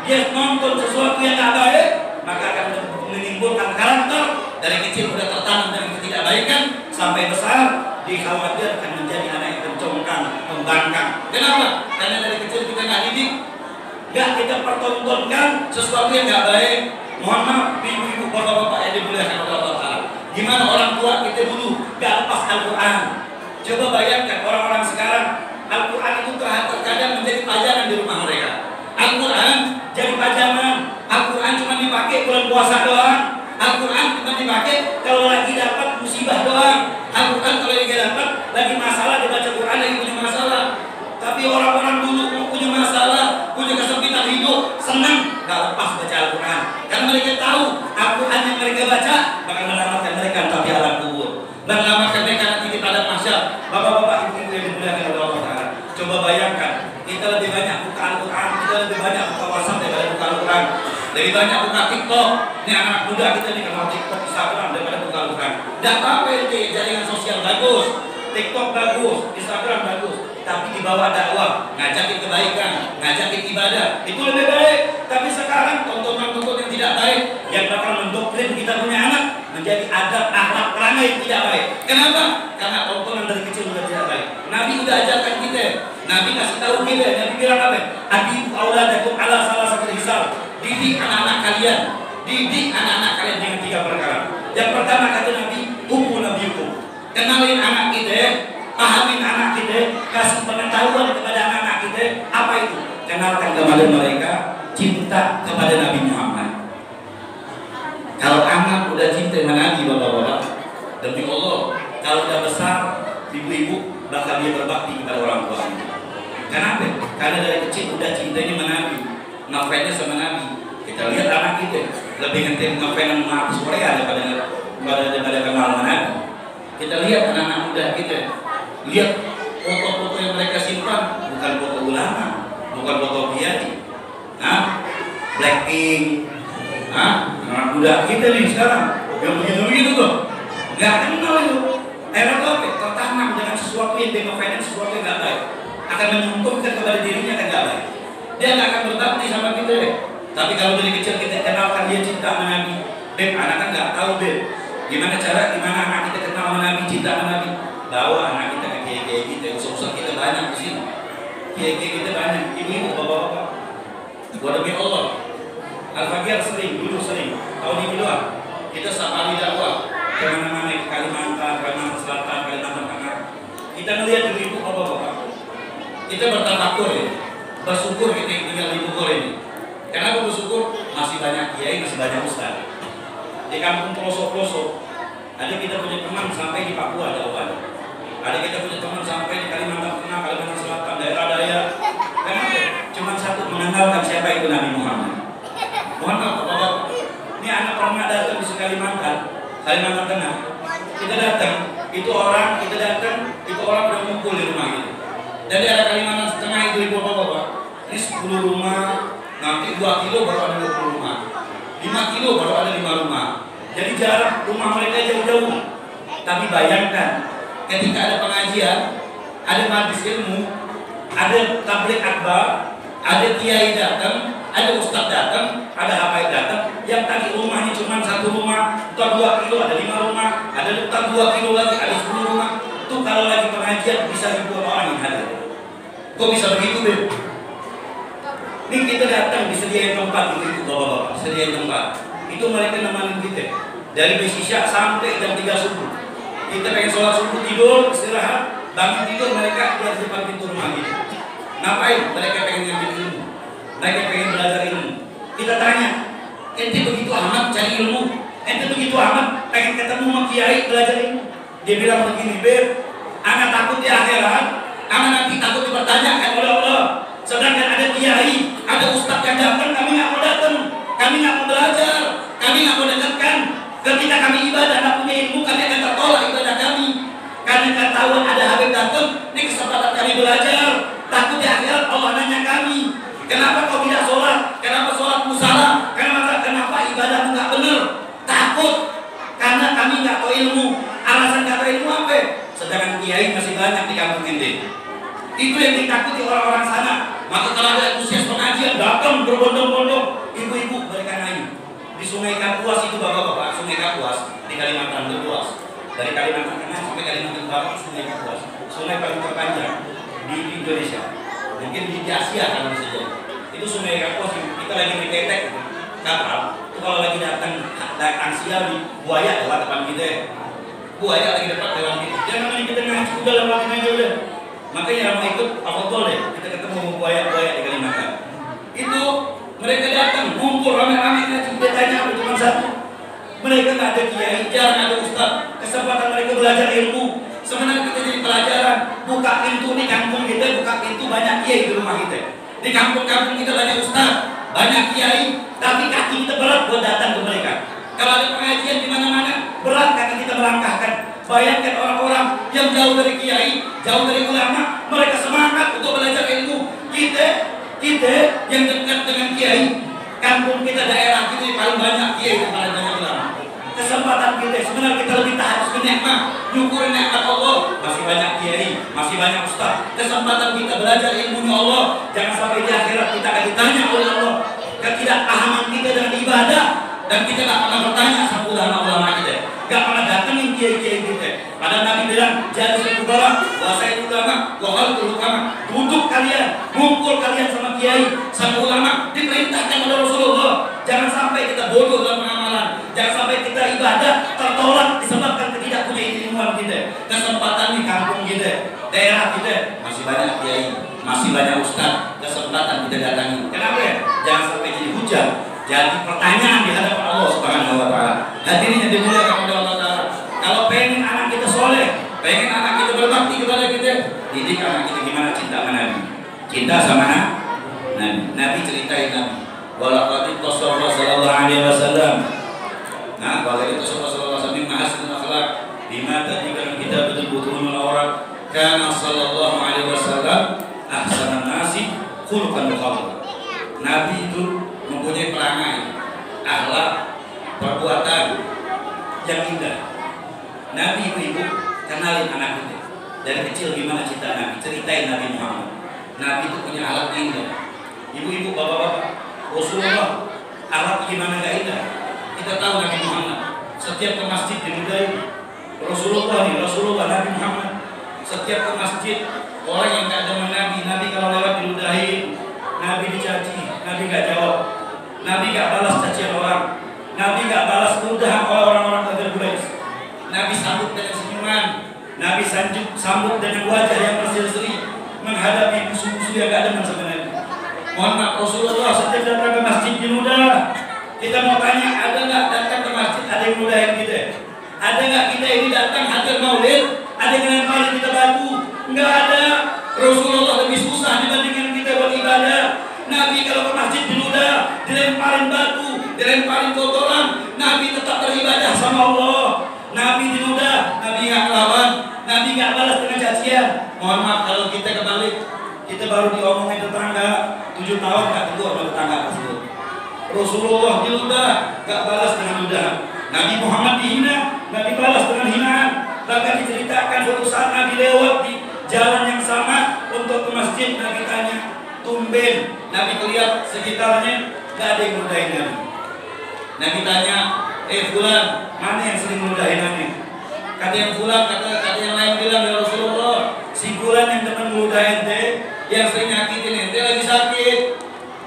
dia nonton sesuatu yang tidak baik, maka akan menimbulkan karakter. Dari kecil sudah tertanam dengan ketidakbaikan, sampai besar dikhawatirkan menjadi anak yang mencongkang, membangkang. Kenapa? Karena dari kecil kita nggak didik, nggak kita pertontonkan sesuatu yang nggak baik. Mohon maaf, ibu-ibu, bapak-bapak yang dimuliakan oleh Allah Ta'ala. Gimana orang tua kita dulu nggak lepas Al-Quran. Coba bayangkan orang-orang sekarang, Al-Quran itu terkadang menjadi pajangan di rumah mereka. Al-Quran jadi pajangan. Al-Quran cuma dipakai bulan puasa doang. Al-Quran cuma dipakai kalau lagi dapat musibah doang. Al-Quran kalau lagi dapat lagi masalah, dibaca Quran lagi punya masalah. Tapi orang-orang dulu punya masalah, punya kesempitan hidup, senang nggak lepas baca Al-Quran. Karena mereka tahu Al-Quran yang mereka baca Coba bayangkan, kita lebih banyak buka Al-Quran, kita lebih banyak buka WhatsApp daripada buka Al-Quran, lebih banyak buka TikTok. Ini anak muda kita nih kenal TikTok, Instagram daripada buka Al-Quran. Tidak apa-apa itu jaringan sosial bagus, TikTok bagus, Instagram bagus, tapi di bawah dakwah, ngajakin kebaikan, ngajakin ibadah, itu lebih baik. Tapi sekarang tontonan-tontonan yang tidak baik, yang bakal mendoktrin kita punya anak menjadi adab akhlak perangai yang tidak baik. Kenapa? Karena tontonan dari kecil sudah tidak baik. Nabi udah ajarkan kita, Nabi kasih tahu kita, Nabi bilang apa? Adibu auladakum ala salah satu hisab. Didik anak-anak kalian, didik anak-anak kalian dengan 3 perkara. Yang pertama kata Nabi, hukum Nabi hukum. Kenalin anak kita, pahamin anak kita, kasih pengetahuan kepada anak-anak kita. Apa itu? Kenalkan kepada mereka cinta kepada Nabi Muhammad. Kalau anak udah cinta sama Nabi, bapak-bapak, demi Allah, kalau udah besar, ibu-ibu bakal dia berbakti kepada orang tuanya. Kenapa? Karena dari kecil udah cintanya sama Nabi, ngafainnya sama Nabi. Kita lihat anak kita lebih ngerti ngafain sama artis Korea daripada kenal sama Nabi. Kita lihat anak-anak muda kita, lihat foto-foto yang mereka simpan, bukan foto ulama, bukan foto kiai, Blackpink, anak muda kita nih sekarang yang begitu-begitu tuh, nggak kenal itu. Era apa? Tertanam dengan sesuatu yang finance, sesuatu yang nggak baik, akan menguntungkan kepada dirinya kan nggak baik. Dia nggak akan berbakti sama kita. Tapi kalau dari kecil kita kenalkan dia cinta sama Nabi, Beb, anak kan nggak tahu Beb, gimana anak kita kenal sama Nabi, cinta sama Nabi. Bawa anak kita ke kiai-kiai kita, usul-usul kita banyak di sini. Kiai-kiai kita banyak, ibu-ibu, bapak-bapak. Gua demi Allah, Al-Fagir dulu sering, tahun ini doang. Kita safari dakwah kemana-mana, ke Kalimantan Selatan, Kalimantan Tengah. Kita melihat ibu-ibu, bapak-bapak. Kita bertafakur ya, bersyukur kita tinggal di Bogor ini. Kenapa bersyukur? Masih banyak kiai, masih banyak ustaz. Di kampung pelosok-pelosok, ada kita punya teman sampai di Papua jawabannya. Ada kita punya teman sampai di Kalimantan Tengah, Kalimantan Selatan, daerah daya. Kenapa? Cuma satu, mengenalkan siapa itu Nabi Muhammad. Muhammad, bapak-bapak. Ini anak pernah datang di Kalimantan Tengah. Kita datang, itu orang udah ngumpul di rumah itu. Dan di daerah Kalimantan Tengah itu ibu bapak-bapak. Ini 10 rumah, nanti 2 kilo baru ada 20 rumah, 5 kilo baru ada 5 rumah. Jadi jarak rumah mereka jauh-jauh. Tapi bayangkan, ketika ada pengajian, ada majlis ilmu, ada tabligh akbar, ada kiai datang, ada ustaz datang, ada habaib datang, yang tadi rumahnya cuma 1 rumah, atau 2 kilo ada 5 rumah, ada 2 kilo lagi ada 10 rumah. Itu kalau lagi pengajian bisa ribuan orang yang hadir. Kok bisa begitu, Beb? Ini kita datang disediain tempat itu, bapak-bapak, disediain tempat. Itu mereka nemanin kita dari Isya sampai jam 3 subuh. Kita pengen sholat subuh, tidur, istirahat, bangun tidur, mereka di depan pintu rumah kita. Ngapain? Mereka pengen ngambil ilmu, mereka pengen belajar ilmu. Kita tanya, ente begitu amat cari ilmu, ente begitu amat pengen ketemu sama kiai belajar ilmu. Dia bilang begini, Beb, anak takut di akhirat, anak nanti takut dipertanyakan oleh Allah. Sedangkan ada kiai, ada ustaz yang datang, kami nggak mau datang, kami nggak mau belajar, kami nggak mau dengarkan. Ketika kami ibadah, nggak punya ilmu, kami akan tertolak ibadah kami. Karena ketahuan ada habib datang, ini kesempatan kami belajar. Takut di akhirat Allah nanya kami, kenapa kau tidak sholat? Kenapa sholatmu salah? Kenapa ibadahmu nggak benar? Takut, karena kami nggak tahu ilmu. Alasan nggak tahu ilmu apa? Sedangkan kiai masih banyak di kampung ini. Itu yang ditakuti orang-orang sana. Maka kalau ada antusias pengajian datang berbondong-bondong, ibu-ibu mereka naik di Sungai Kapuas itu, bapak-bapak. Sungai Kapuas di Kalimantan luas, dari Kalimantan Tengah sampai Kalimantan Barat. Sungai Kapuas, sungai paling terpanjang di Indonesia, mungkin di Asia kalau saja. Itu Sungai Kapuas. Kita lagi diketek kapal itu, kalau lagi datang siang di buaya lewat depan kita, buaya lagi depan lewat kita. Jangan namanya kita ngaji udah lewatin aja udah. Makanya yang mau ikut afdol deh, kita ketemu buaya-buaya di Kalimantan. Itu mereka datang, ngumpul rame-rame ngaji, dia tanya apa cuma satu. Mereka nggak ada kiai, jarang ada ustaz. Kesempatan mereka belajar ilmu. Sebenarnya kita jadi pelajaran. Buka pintu di kampung kita, buka pintu banyak kiai di rumah kita. Di kampung-kampung kita banyak ustaz, banyak kiai, tapi kaki kita berat buat datang ke mereka. Kalau ada pengajian di mana-mana, berat kaki kita melangkahkan. Bayangkan orang-orang yang jauh dari kiai, jauh dari ulama, mereka semangat untuk belajar paling banyak kiai yang paling banyak ulama. Kesempatan kita sebenarnya kita lebih harus menikmat, syukurin nikmat Allah. Masih banyak kiai, masih banyak ustaz. Kesempatan kita belajar ilmunya Allah. Jangan sampai di akhirat kita akan ditanya oleh Allah ketidakpahaman kita dengan ibadah, dan kita gak pernah bertanya sama ulama-ulama kita, gak pernah datengin kiai-kiai kita. Padahal Nabi bilang, jadi ulama, wasai ulama, wahal ulama. Duduk kalian, ngumpul kalian sama kiai, sama ulama, diperintahkan oleh Rasulullah. Jangan sampai kita bodoh dalam amalan, jangan sampai kita ibadah tertolak disebabkan kita tidak punya ilmuwan kita. Kesempatan di kampung kita, daerah kita, masih banyak kiai, masih banyak ustaz. Kesempatan kita datangi. Kenapa ya? Jangan sampai jadi hujah, jadi pertanyaan di hadapan Allah Subhanahu wa taala. Hadirin yang dimuliakan oleh Allah taala. Kalau pengen anak kita soleh, pengen anak kita berbakti kepada kita, didik anak kita gimana cinta sama Nabi. Cinta sama Nabi. Nabi ceritain Nabi. Walaqad Rasulullah sallallahu alaihi wasallam. Nah, kalau itu Rasulullah sallallahu alaihi wasallam bima tadi kan kita betul-betul orang karena sallallahu alaihi wasallam ahsanan nasi khuluqan muqawwam. Nabi itu mempunyai perangai, akhlak, perbuatan yang indah. Nabi ibu-ibu kenalin anak kita dari kecil gimana cinta Nabi, ceritain Nabi Muhammad. Nabi itu punya akhlak yang indah. Ibu-ibu, bapak-bapak, Rasulullah akhlak gimana gak indah? Kita tahu Nabi Muhammad setiap ke masjid dinudai. Rasulullah Nabi Muhammad setiap ke masjid, orang yang gak demen Nabi kalau lewat diludahi, Nabi dicaci, Nabi gak jawab, Nabi gak balas cacian orang, Nabi gak balas ludahan oleh orang-orang kafir Quraisy. Nabi sambut dengan senyuman, Nabi sambut dengan wajah yang berseri-seri menghadapi musuh-musuh yang gak demen sama Nabi. Mohon maaf, Rasulullah setiap datang ke masjid diludah. Kita mau tanya, ada gak datang ke masjid ada yang ludahin kita? Ada gak kita ini datang hadir maulid, ada yang lemparin kita batu? Enggak ada. Rasulullah lebih susah dibandingkan kita beribadah. Nabi kalau ke masjid diludah, dilemparin batu, dilemparin kotoran, Nabi tetap beribadah sama Allah. Nabi diludah, Nabi nggak lawan, Nabi nggak balas dengan cacian. Mohon maaf kalau kita kebalik, kita baru diomongin tetangga 7 tahun nggak tegur sama tetangga tersebut. Rasulullah diludah, nggak balas dengan ludahan. Nabi Muhammad dihina, nggak dibalas dengan hinaan. Bahkan diceritakan suatu saat Nabi lewat di jalan yang sama untuk ke masjid, Nabi tanya, tumben Nabi lihat sekitarnya gak ada yang meludahin Nabi. Nabi tanya, fulan, mana yang sering meludahin Nabi? Kata yang fulan, kata yang lain bilang, ya Rasulullah, si fulan yang teman meludahin ente, yang sering nyakitin ente lagi sakit.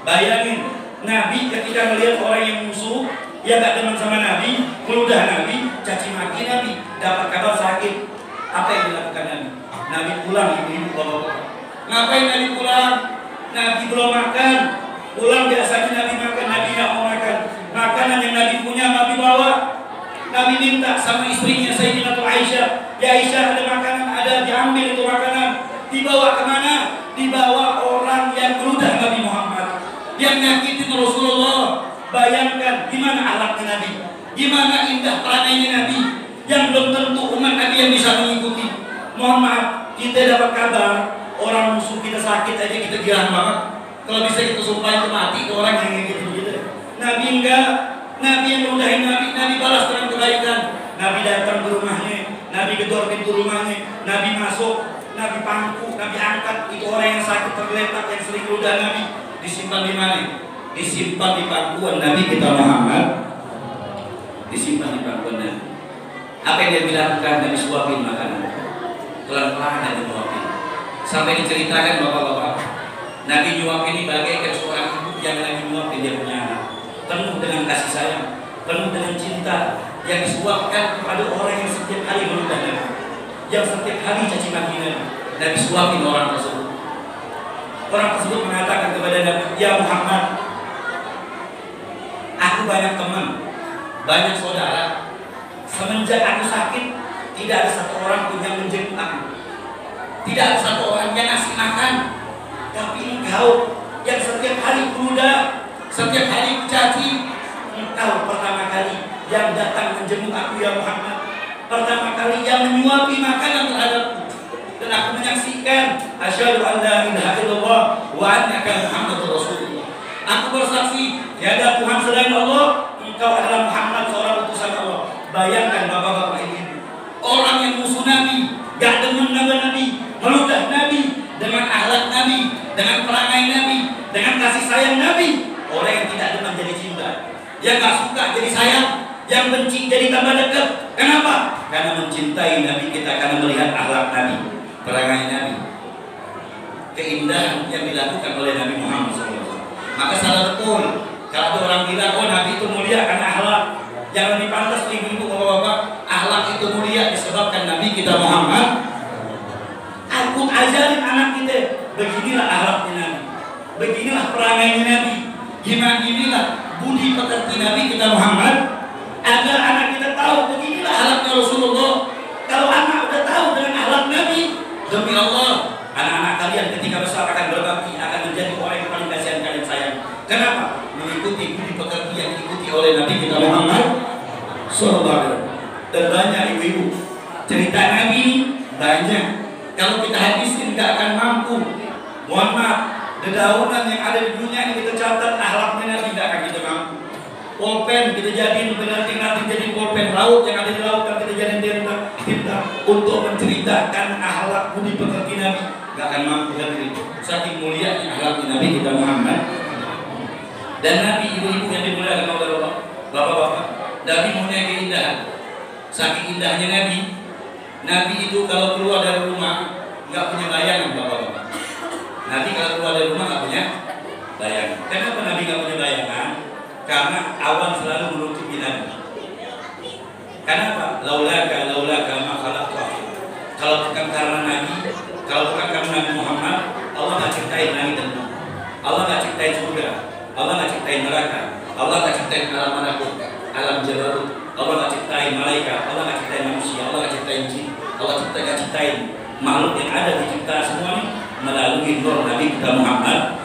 Bayangin, Nabi ketika melihat orang yang musuh, yang gak teman sama Nabi, meludah Nabi, caci maki Nabi, dapat kabar sakit. Apa yang dilakukan Nabi? Nabi pulang, ibu-ibu, bapak-bapak. Ngapain Nabi pulang? Nabi belum makan. Pulang biasanya Nabi makan, Nabi gak mau makan. Makanan yang Nabi punya Nabi bawa. Nabi minta sama istrinya Sayyidina Aisyah, ya Aisyah, ada makanan, ada, diambil itu makanan. Dibawa kemana? Dibawa orang yang meludah Nabi Muhammad, yang nyakitin Rasulullah. Bayangkan gimana akhlaknya Nabi, gimana indah peranainya Nabi, yang belum tentu umat Nabi yang bisa mengikuti. Mohon maaf, kita dapat kabar orang musuh kita sakit aja kita girang banget. Kalau bisa kita sumpahin mati ke orang yang ngikutin kita. Nabi enggak. Nabi yang meludahin Nabi balas dengan kebaikan. Nabi datang ke rumahnya, Nabi gedor pintu rumahnya, Nabi masuk, Nabi pangku, Nabi angkat itu orang yang sakit tergeletak yang sering meludah Nabi. Disimpan di mana? Disimpan di pangkuan Nabi kita Muhammad. Disimpan di pangkuan Nabi. Apa yang dia bilang? Nabi suapin makanan. Pelan-pelan Nabi nyuapin. Sampai diceritakan bapak-bapak, Nabi nyuapin ini bagaikan seorang ibu yang lagi nyuapin dia punya anak. Penuh dengan kasih sayang, penuh dengan cinta yang disuapkan kepada orang yang setiap hari meludah Nabi, yang setiap hari caci maki Nabi. Nabi suapin orang tersebut. Orang tersebut mengatakan kepada Nabi, ya Muhammad, aku banyak teman, banyak saudara. Semenjak aku sakit, tidak ada satu orang pun yang menjenguk aku. Tidak ada satu orang yang ngasih makan. Tapi engkau yang setiap hari meludah, setiap hari mencaci, engkau pertama kali yang datang menjenguk aku ya Muhammad. Pertama kali yang menyuapi makanan terhadapku. Dan aku menyaksikan asyhadu an la ilaha illallah wa annaka Muhammadur Rasulullah. Aku bersaksi tiada Tuhan selain Allah, Bayangkan bapak-bapak ibu, orang yang musuh Nabi, gak demen Nabi, meludah Nabi, dengan akhlak Nabi, dengan perangai Nabi, dengan kasih sayang Nabi. Orang yang tidak demen jadi cinta, yang gak suka jadi sayang, yang benci jadi tambah dekat. Kenapa? Karena mencintai Nabi kita, karena melihat akhlak Nabi, perangai Nabi, keindahan yang dilakukan oleh Nabi Muhammad SAW. Maka salah betul kalau ada orang bilang, oh Nabi itu mulia karena akhlak. Yang lebih pantas ibu-ibu bapak-bapak, akhlak itu mulia disebabkan Nabi kita Muhammad. Aku ajarin anak kita, beginilah akhlaknya Nabi, beginilah perangainya Nabi, inilah budi pekerti Nabi kita Muhammad, agar anak kita tahu beginilah akhlaknya Rasulullah. Kalau anak udah tahu dengan akhlak Nabi, demi Allah, anak-anak kalian ketika besar akan berbakti, akan menjadi orang yang paling kasihan kalian sayang. Kenapa? Mengikuti budi pekerti yang diikuti oleh Nabi kita Muhammad SAW. Dan banyak ibu-ibu cerita Nabi ini banyak. Kalau kita hadisin nggak akan mampu. Mohon maaf, dedaunan yang ada di dunia ini kita catat akhlaknya Nabi nggak akan kita mampu. Pulpen kita jadiin penanti nanti jadi pulpen, laut yang ada di lautan kita jadiin tinta untuk menceritakan akhlak budi pekerti Nabi, nggak akan mampu hadirin. Saking mulianya akhlaknya Nabi kita Muhammad. Dan Nabi ibu-ibu yang dimuliakan oleh Allah, bapak-bapak, Nabi punya keindahan. Saking indahnya Nabi itu kalau keluar dari rumah nggak punya bayangan, bapak-bapak. Nabi kalau keluar dari rumah nggak punya bayangan. Kenapa Nabi nggak punya bayangan? Karena awan selalu menutupi Nabi. Kenapa? Laulaka ma khalaqtu. Kalau bukan karena Nabi, kalau bukan karena Nabi Muhammad, Allah nggak ciptain langit dan bumi. Allah nggak ciptain surga. Allah nggak ciptain neraka. Allah nggak ciptain alam malakut, alam jabarut. Allah nggak ciptain malaikat. Allah nggak ciptain manusia. Allah nggak ciptain jin. Allah nggak ciptain makhluk yang ada di cipta semua ini melalui nur Nabi kita Muhammad.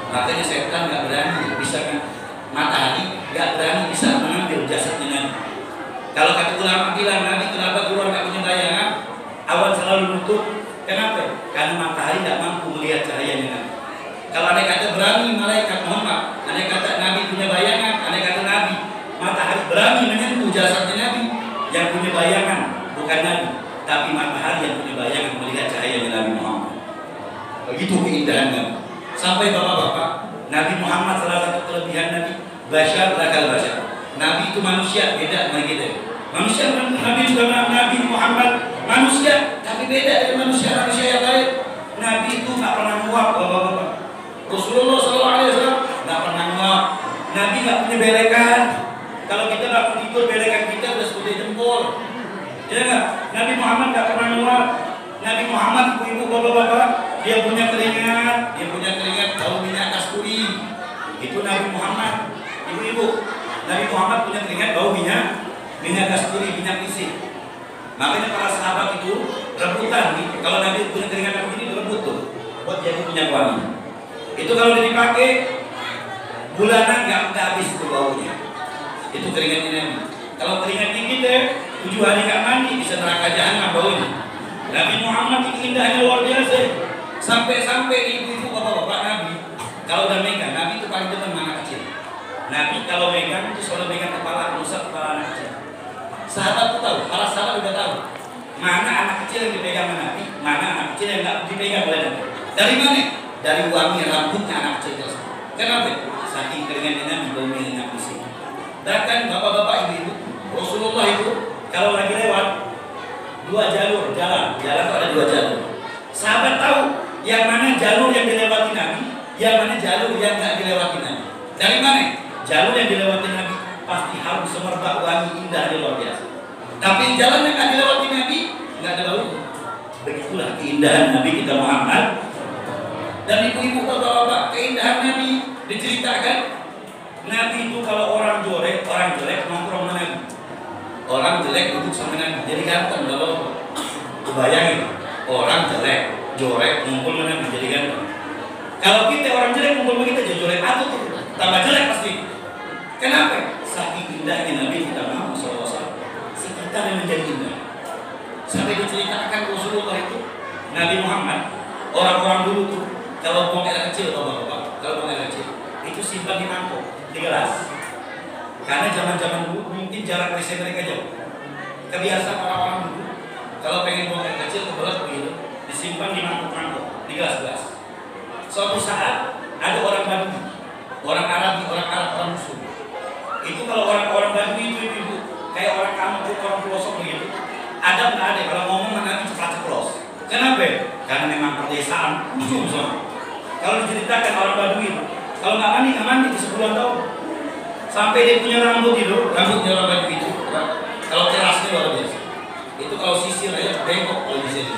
Makanya setan nggak berani bisa kan, matahari nggak berani bisa mengambil jasadnya Nabi. Kalau kata ulama bilang Nabi kenapa keluar nggak punya bayangan, awan selalu nutup. Kenapa? Karena matahari nggak mampu melihat cahayanya Nabi. Kalau ada kata berani malaikat Muhammad, ada kata Nabi punya bayangan, ada kata Nabi matahari berani menyentuh jasadnya Nabi. Yang punya bayangan bukan Nabi, tapi matahari yang punya bayangan melihat cahayanya Nabi Muhammad. Begitu keindahan Nabi. Sampai bapak-bapak, Nabi Muhammad salah satu kelebihan Nabi, basyar lakal basyar. Nabi itu manusia, beda dengan kita. Manusia, Nabi juga Nabi Muhammad manusia, tapi beda dari manusia-manusia yang lain. Nabi itu nggak pernah nguap, bapak-bapak. Rasulullah SAW nggak pernah nguap. Nabi nggak punya belekan. Kalau kita nggak tidur, belekan kita udah seperti jempol. Ya nggak? Nabi Muhammad nggak pernah nguap. Nabi Muhammad, ibu-ibu, bapak-bapak, dia punya keringat, bau minyak kasturi. Itu Nabi Muhammad. Ibu-ibu, Nabi Muhammad punya keringat, bau minyak kasturi, minyak isi. Makanya para sahabat itu rebutan nih. Kalau Nabi punya keringat begini, rebut tuh buat jadi minyak wangi. Itu kalau dipakai bulanan nggak habis itu baunya. Itu keringatnya Nabi. Kalau keringatnya kita 7 hari nggak mandi bisa neraka jahanam baunya. Nabi Muhammad itu indahnya luar biasa. Sampai ibu-ibu, bapak-bapak Nabi kalau udah megang, Nabi itu paling demen anak kecil. Nabi kalau megang itu selalu megang kepala, rusak kepala anak kecil. Sahabat tuh tahu, para sahabat udah tahu mana anak kecil yang dipegang Nabi, mana anak kecil yang nggak dipegang oleh Nabi. Dari mana? Dari wangi rambutnya anak kecil tersebut. Kenapa? Saking keringatnya Nabi bau minyak isi. Bahkan bapak-bapak ibu-ibu, Rasulullah itu kalau lagi lewat 2 jalur jalan itu ada 2 jalur. Sahabat tahu yang mana jalur yang dilewati Nabi, yang mana jalur yang nggak dilewati Nabi. Dari mana? Jalur yang dilewati Nabi pasti harum semerbak wangi indah luar biasa. Tapi jalan yang nggak dilewati Nabi nggak ada bau. Begitulah keindahan Nabi kita Muhammad. Dan ibu-ibu, bapak-bapak, keindahan Nabi diceritakan. Nabi itu kalau orang jelek nongkrong sama Nabi. Orang jelek duduk sama Nabi, jadi ganteng, bapak-bapak. Bayangin, orang jelek, jorek, ngumpul sama Nabi, jadi ganteng. Kalau kita orang jelek ngumpul sama kita, jadi jorek atau tambah jelek pasti. Kenapa? Saking indahnya Nabi kita Muhammad SAW. Sekitar yang menjadi indah. Sampai diceritakan Rasulullah itu, Nabi Muhammad, orang-orang dulu tuh, kalau buang air kecil, bapak-bapak, kalau buang air kecil, itu simpan di mangkok, di gelas. Karena zaman-zaman dulu mungkin jarak WC mereka jauh. Kebiasaan orang-orang dulu kalau pengen buang air kecil kebelet begitu, disimpan di mangkuk-mangkuk, di gelas-gelas. Suatu saat ada orang Badui, orang Arab, orang Musuh. Itu kalau orang-orang Badui itu ibu, kayak orang kampung, orang pelosok begitu. Ada nggak ada kalau ngomong menangi ceplos. Kenapa? Karena memang perdesaan ujung soalnya. Kalau diceritakan orang Badui itu, kalau nggak mandi di 10 tahun. Sampai dia punya rambutnya orang Badui itu. Kalau terasnya luar biasa. Itu kalau sisir aja bengkok kalau di sini.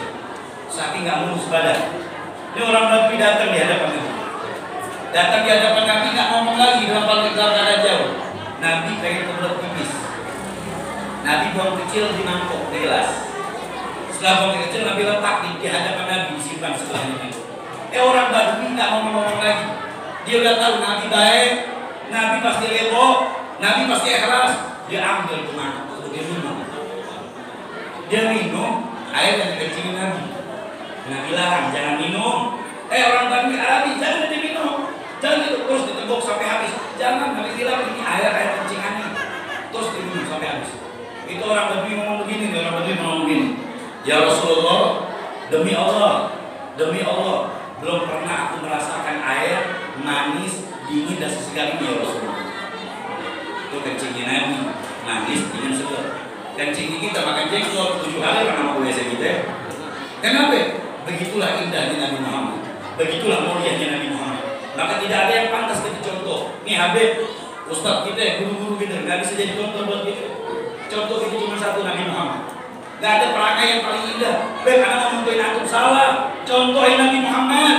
Saking nggak mulus badan. Ini orang Badui datang di hadapan Nabi. Datang di hadapan Nabi nggak ngomong lagi dalam keadaan jauh. Nabi pengen kebelet pipis. Nabi buang kecil di mangkok, di gelas. Setelah buang kecil Nabi letak di hadapan Nabi, disimpan sebelahnya. Orang Badui nggak ngomong lagi. Dia udah tahu Nabi baik, Nabi pasti lepo, Nabi pasti ikhlas. Dia ambil ke mangkok untuk dia minum. Dia minum air yang dikencingin Nabi. Nabi larang jangan minum. Orang Badui Arabi jangan diminum, jangan itu terus ditembok sampai habis. Jangan, Nabi bilang ini air kencingannya. Terus diminum sampai habis. Itu orang Badui ngomong begini, ya Rasulullah, demi Allah, belum pernah aku merasakan air manis, dingin dan sesegar ini ya Rasulullah. Itu kencingnya Nabi, manis, dingin, segar. Kencingnya kita makan jengkol 7 hari karena mau WC kita. Kenapa? Begitulah indahnya Nabi Muhammad, begitulah mulianya Nabi Muhammad. Maka tidak ada yang pantas jadi contoh. Nih Habib, Ustadz kita, guru-guru kita, nggak bisa jadi contoh buat kita. Contoh itu cuma satu, Nabi Muhammad. Gak ada perangai yang paling indah. Karena ngomongin antum salah. Contohin Nabi Muhammad,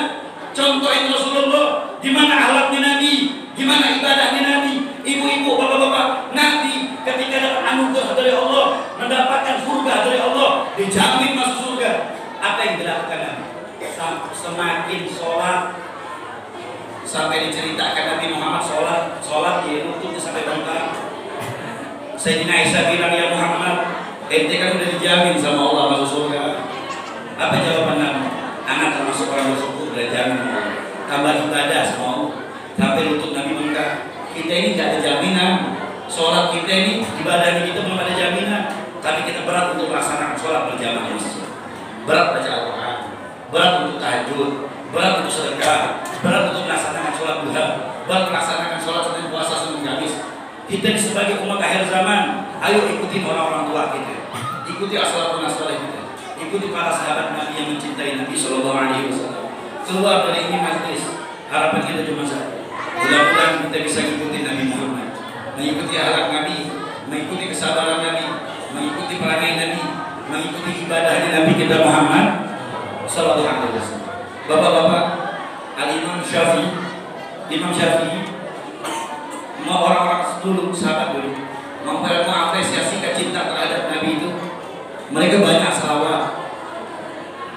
contohin Rasulullah. Gimana akhlaknya Nabi, gimana ibadahnya Nabi. Ibu-ibu, bapak-bapak, Nabi ketika dapat anugerah dari Allah, mendapatkan surga dari Allah, dijamin masuk surga. Apa yang dilakukan Nabi? Semakin sholat, sampai diceritakan Nabi Muhammad sholat dia nutupnya sampai bengkak. Sayyidina Aisyah bilang, ya Muhammad, ente kan udah dijamin sama Allah masuk surga. Apa jawaban Nabi? Anak termasuk orang bersyukur, udah jamin Allah. Tambah ibadah sama Allah. Sampai lutut Nabi bengkak. Kita ini gak ada jaminan. Sholat kita ini, ibadah kita belum ada jaminan. Tapi kita berat untuk melaksanakan sholat berjamaah di masjid. Berat baca Al-Quran, berat untuk tahajud, berat untuk sedekah, berat untuk melaksanakan sholat duha, berat melaksanakan sholat Senin puasa Senin Kamis. Kita ini sebagai umat akhir zaman, ayo ikutin orang-orang tua kita, ikuti as-salafun as-salih kita, ikuti para sahabat Nabi yang mencintai Nabi Sallallahu Alaihi Wasallam. Keluar dari ini majlis, harapan kita cuma satu. Mudah-mudahan kita bisa ikuti Nabi Muhammad, mengikuti akhlak Nabi, mengikuti kesabaran Nabi, mengikuti perangai Nabi, mengikuti ibadahnya Nabi kita Muhammad Sallallahu Alaihi Wasallam. Bapak-bapak, Al-Imam Syafi'i, mau orang-orang dulu, sahabat dulu, mengapresiasi kecinta terhadap Nabi itu, mereka banyak salawat,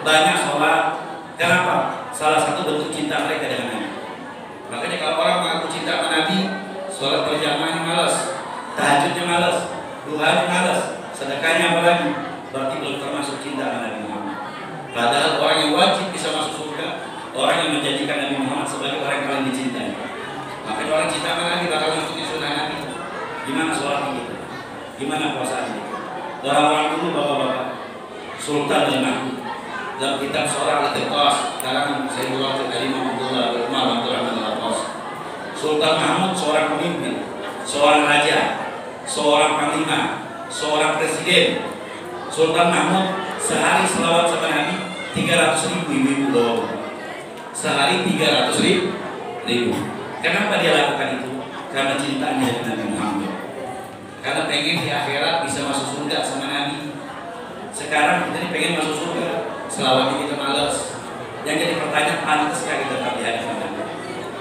banyak sholat. Kenapa? Salah satu bentuk cinta mereka dengan Nabi. Makanya kalau orang mengaku cinta sama Nabi, sholat berjamaahnya malas, tahajudnya malas, duhanya malas, sedekahnya apalagi, berarti belum termasuk cinta sama Nabi Muhammad. Padahal orang yang wajib bisa masuk surga, orang yang menjadikan Nabi Muhammad sebagai orang yang paling dicintai. Makanya orang cinta sama Nabi bakal mengikuti sunnah Nabi. Gimana sholatnya kita? Gimana puasanya kita? Orang-orang dulu bapak-bapak, Sultan Al-Mahmud dalam kitab Surah Al-Tirtas, karangan Sayyidullah Al-Imam Abdullah Umar Abdurrahman Al-Atas. Sultan Mahmud seorang pemimpin, seorang raja, seorang panglima, seorang presiden. Sultan Mahmud sehari selawat sama Nabi 300.000 ibu-ibu bawa. Sehari 300.000. Kenapa dia lakukan itu? Karena cintanya dengan Nabi Muhammad. Karena pengen di akhirat bisa masuk surga sama Nabi. Sekarang kita ini pengen masuk surga, selawatnya kita malas. Yang jadi pertanyaan, pantaskah kita tetap di hadapan Nabi?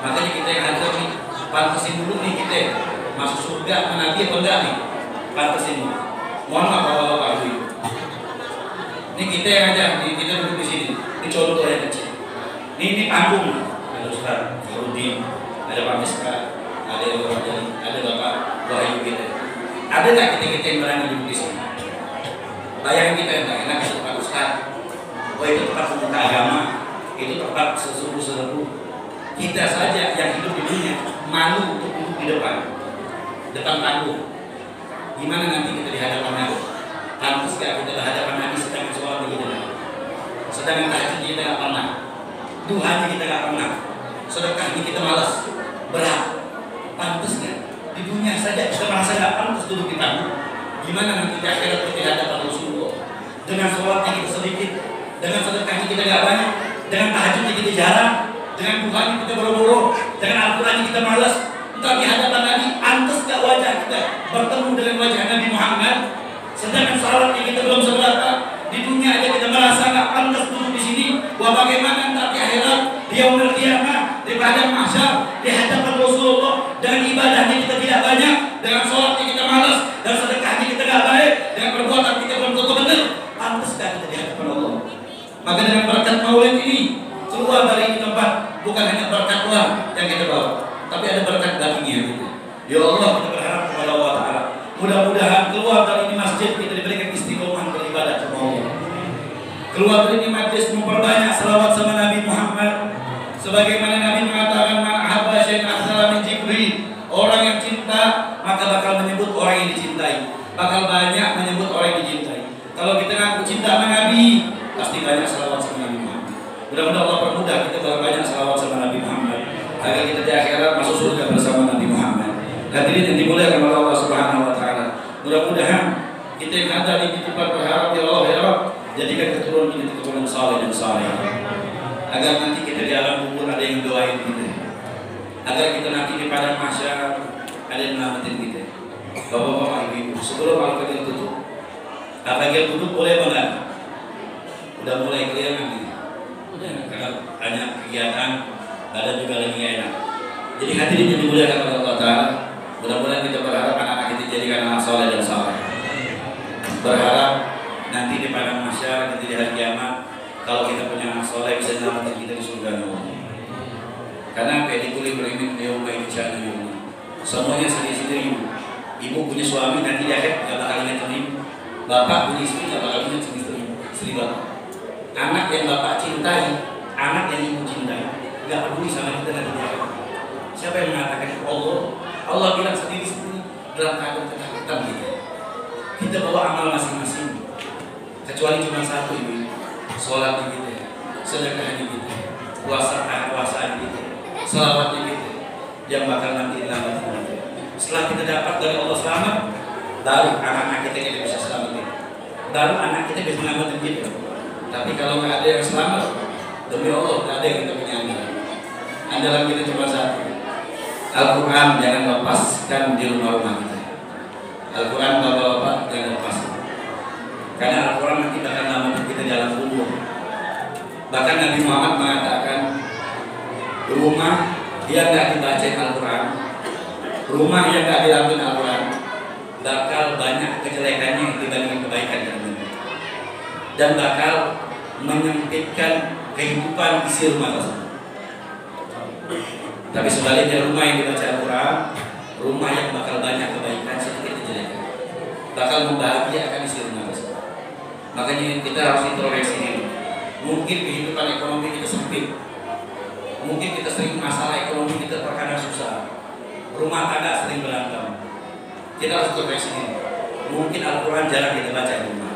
Makanya kita yang hadir nih, pantasin dulu nih kita masuk surga sama Nabi atau enggak nih? Pantasin dulu. Mohon maaf bapak-bapak ibu. Ini kita yang aja, kita duduk di sini. Ini contoh yang kecil. Ini panggung. Ada Ustaz Rudin, ada Pak Miska, ada Bapak Wahyu kita. Ada nggak kita yang berani duduk di sini? Bayangin kita yang nggak enak itu Pak Ustaz. Oh itu tempat pemuka agama, itu tempat sesepuh. Kita saja yang hidup di dunia malu untuk duduk di depan panggung. Gimana nanti kita di hadapan Nabi? Pantas gak kita berhadapan Nabi sedangkan sholat kita, sedangkan tahajud kita gak pernah, duhanya kita gak pernah, sedekahnya kita malas, berat. Pantas gak? Di dunia saja kita merasa gak pantas duduk di tamu. Gimana nanti di akhirat kita hadapan Rasulullah? Dengan sholatnya kita sedikit, dengan sedekahnya kita gak banyak, dengan tahajudnya kita jarang, dengan duhanya kita boro-boro, dengan Al-Qurannya kita malas. Entah di hadapan Nabi, pantas gak wajah kita bertemu dengan wajah Nabi Muhammad? Sedangkan salatnya kita belum seberapa, di dunia aja kita merasa nggak pantas duduk di sini. Wah, bagaimana nanti akhirat, di yaumil qiyamah, di padang mahsyar, di hadapan Rasulullah, dengan ibadahnya kita tidak banyak, dengan salatnya kita malas, dan sedekahnya kita nggak baik, dengan perbuatan kita belum tentu benar. Pantas nggak kita di hadapan Allah? Maka dengan berkat Maulid ini keluar dari tempat, bukan hanya berkat uang yang kita bawa, tapi ada berkat batinnya gitu. Ya Allah, kita berharap kepada Allah Ta'ala, mudah-mudahan keluar dari ini masjid kita diberikan istiqomah beribadah kepada Allah. Keluar dari ini majlis memperbanyak salawat sama Nabi Muhammad, sebagaimana Nabi mengatakan, man ahabba syai'an ahsana min Jibril. Orang yang cinta maka bakal menyebut orang yang dicintai, bakal banyak menyebut orang yang dicintai. Kalau kita ngaku cinta sama Nabi, pasti banyak salawat sama Nabi Muhammad. Mudah-mudahan Allah permudah kita banyak salawat sama Nabi Muhammad, agar kita di akhirat masuk surga bersama Nabi Muhammad. Hadirin yang dimuliakan oleh Allah Subhanahu wa Ta'ala, mudah-mudahan kita yang ada di tempat berharap ya Allah, ya Rabb, jadikan keturunan kita keturunan saleh dan saleh, agar nanti kita di alam kubur ada yang doain kita, agar kita nanti di padang mahsyar ada yang melamatin kita. Bapak-bapak, ibu-ibu, sebelum Al-Qadil tutup, Al-Qadil tutup boleh banget, udah mulai kelihatan gitu, karena banyak kegiatan, ada juga lagi enak. Jadi hadirin yang dimuliakan oleh Allah Ta'ala, mudah-mudahan kita berharap anak-anak kita jadikan anak soleh dan saleh. Berharap nanti di padang mahsyar, nanti di hari kiamat, kalau kita punya anak soleh bisa nyelamatin kita di surga Allah. Karena pedikuli berimin yauma idza yawma. Semuanya sendiri-sendiri. Ibu punya suami nanti di akhir enggak bakal ingat ibu. Bapak punya istri enggak bakal ingat istri bapak. Anak yang bapak cintai, anak yang ibu cintai, enggak peduli sama kita nanti di akhir. Siapa yang mengatakan Allah? Allah bilang sendiri-sendiri dalam keadaan ketakutan kita. Kita bawa amal masing-masing. Kecuali cuma satu ibu, sholatnya kita, sedekahnya kita, puasaan kita, selawatnya kita, yang bakal nanti dilambat. Setelah kita dapat dari Allah selamat, baru anak-anak kita bisa selamat. Baru anak kita bisa menyelamatkan kita. Tapi kalau nggak ada yang selamat, demi Allah nggak ada yang kita punya andalan. Andalan kita cuma satu. Al-Quran jangan lepaskan di rumah-rumah kita. Al-Quran bapak-bapak jangan lepaskan. Karena Al-Quran nanti akan lama kita dalam kubur. Bahkan Nabi Muhammad mengatakan, rumah yang nggak dibaca Al-Quran, rumah yang nggak dilakukan Al-Quran, bakal banyak kejelekannya dibanding kebaikan dan bakal menyempitkan kehidupan isi rumah tersebut. Tapi sebaliknya rumah yang dibaca Al-Quran, rumah yang bakal banyak kebaikan sedikit kejelekan, bakal membahagiakan isi rumah tersebut. Makanya kita harus introspeksi diri. Mungkin kehidupan ekonomi kita sempit, mungkin kita sering masalah ekonomi kita terkadang susah, rumah tangga sering berantem. Kita harus introspeksi diri. Mungkin Al-Quran jarang kita baca di rumah,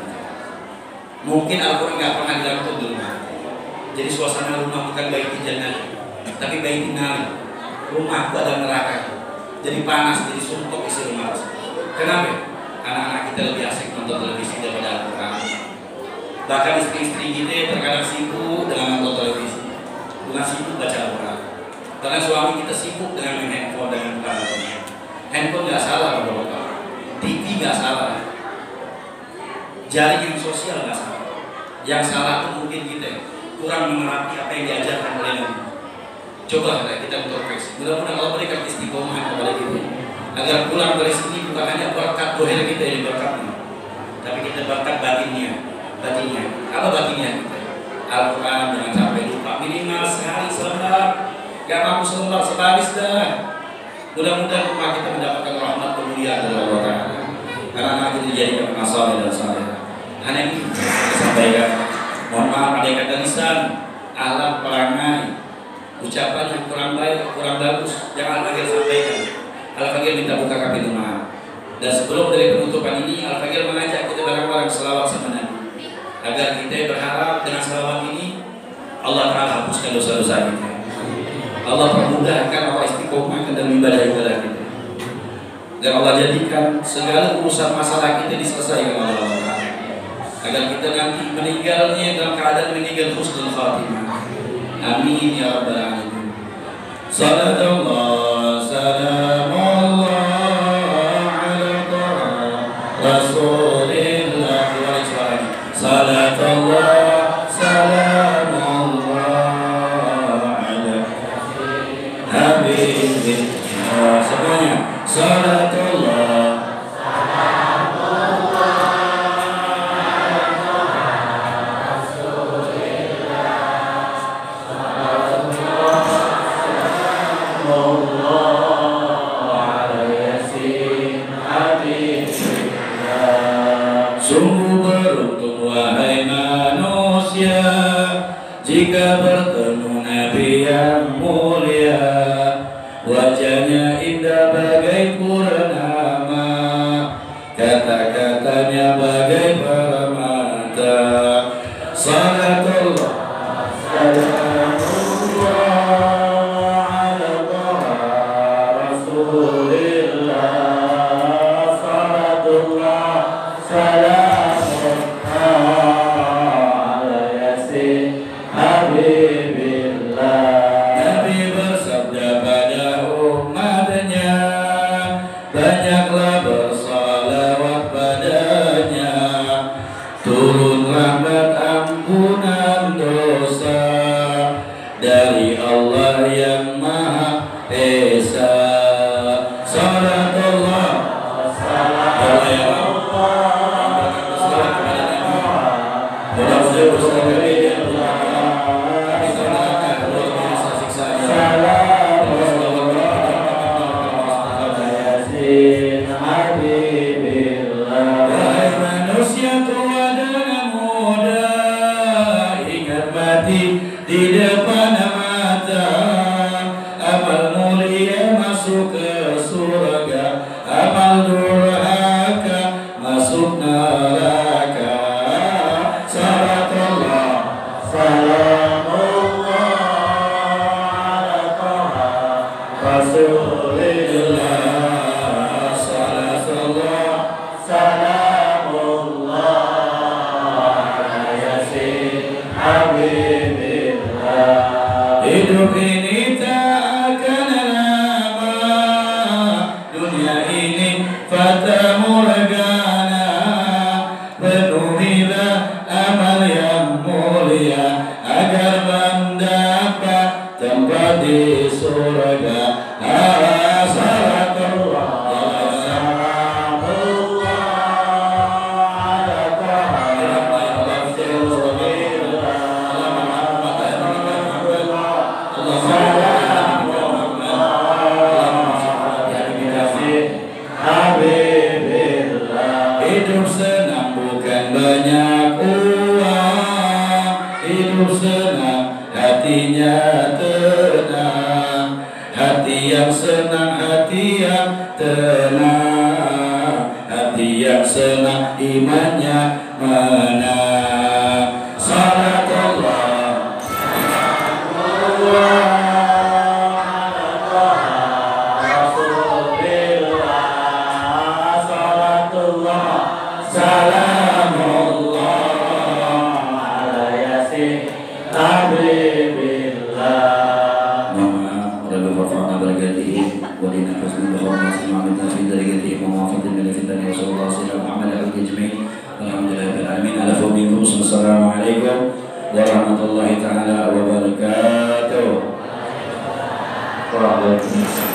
mungkin Al-Quran nggak pernah dilakukan di rumah. Jadi suasana rumah bukan baik jannah, tapi baik nari. Rumah itu ada neraka, jadi panas, jadi suntuk isi rumah. Kenapa? Anak-anak kita lebih asik nonton televisi daripada Al-Quran. Bahkan istri-istri kita terkadang sibuk dengan nonton televisi, bukan sibuk baca Al-Quran. Karena suami kita sibuk dengan main handphone, dengan bukan Al-Quran. Handphone nggak salah, Bapak. TV nggak salah, jaringan sosial nggak salah. Yang salah itu mungkin kita kurang mengerti apa yang diajarkan oleh Nabi. Coba kita introspeksi. Mudah-mudahan Allah berikan istiqomah kepada kita, agar pulang dari sini bukan hanya berkat dohir kita yang berkatnya, tapi kita berkat batinnya. Apa batinnya kita? Al-Quran jangan sampai lupa, minimal sehari selembar. Gak mampu selembar, sebaris dah. Mudah-mudahan rumah kita mendapatkan rahmat kemuliaan dari Allah Ta'ala, karena anak kita dijadikan masalah dan saleh. Hanya ini saya sampaikan. Mohon maaf ada kata lisan, alat perangai, ucapan yang kurang baik, kurang bagus, jangan lagi sampaikan. Al-Fakir minta buka pintu maaf. Dan sebelum dari penutupan ini, Al-Fakir mengajak kita bareng-bareng selawat sama Nabi, agar kita berharap dengan selawat ini Allah Ta'ala hapuskan dosa-dosa kita, Allah permudahkan, Allah istiqomahkan dalam ibadah-ibadah kita, dan Allah jadikan segala urusan masalah kita diselesaikan oleh Allah Ta'ala, agar kita nanti meninggalnya dalam keadaan meninggal husnul khatimah. Amin ya rabbal alamin. Salatullah salamullah ala Rasulillah. Salatullah salamullah ala Habibillah. Semuanya. Salatullah jika bertemu Nabi yang mulia, wajahnya indah bagai purnama, kata-katanya bagai permata. Salatullah salamullah ala Rasulillah. Salatullah salamullah ala Yasin Habibillah. Nabi bersabda pada umatnya, banyaklah bersalawat padanya, turun rahmat ampunan dosa dari Allah yang Maha Esa. Salatullah di depan mata, amal mulia masuk ke surga, amal durhaka masuk neraka. Salatullah salamullah ala Taha Rasulillah. Salatullah salamullah ala Yasin Habibillah. Hidup ini tak akan lama, dunia ini fata morgana, penuhilah amal yang mulia agar mendapat tempat di surga. Salatullah salamullah ala Taha Rasulillah. Hidup senang bukan banyak uang, hidup senang hatinya tenang, hati yang senang, hati yang tenang, hati yang senang imannya menang. Salatullah salamullah ala Taha Rasulillah. Salatullah salamullah ala Yasin Habibillah. Mama Rabbi warfa'na barakatihi wa lina husnul khawma sami'na fi darajatihi wa ma'afatin min fitani wa sallallahu alaihi wa sallam ala al-jami'in. Alhamdulillahil alamin. Ala fawmikum. Assalamualaikum warahmatullahi taala wabarakatuh. Waalaikumsalam.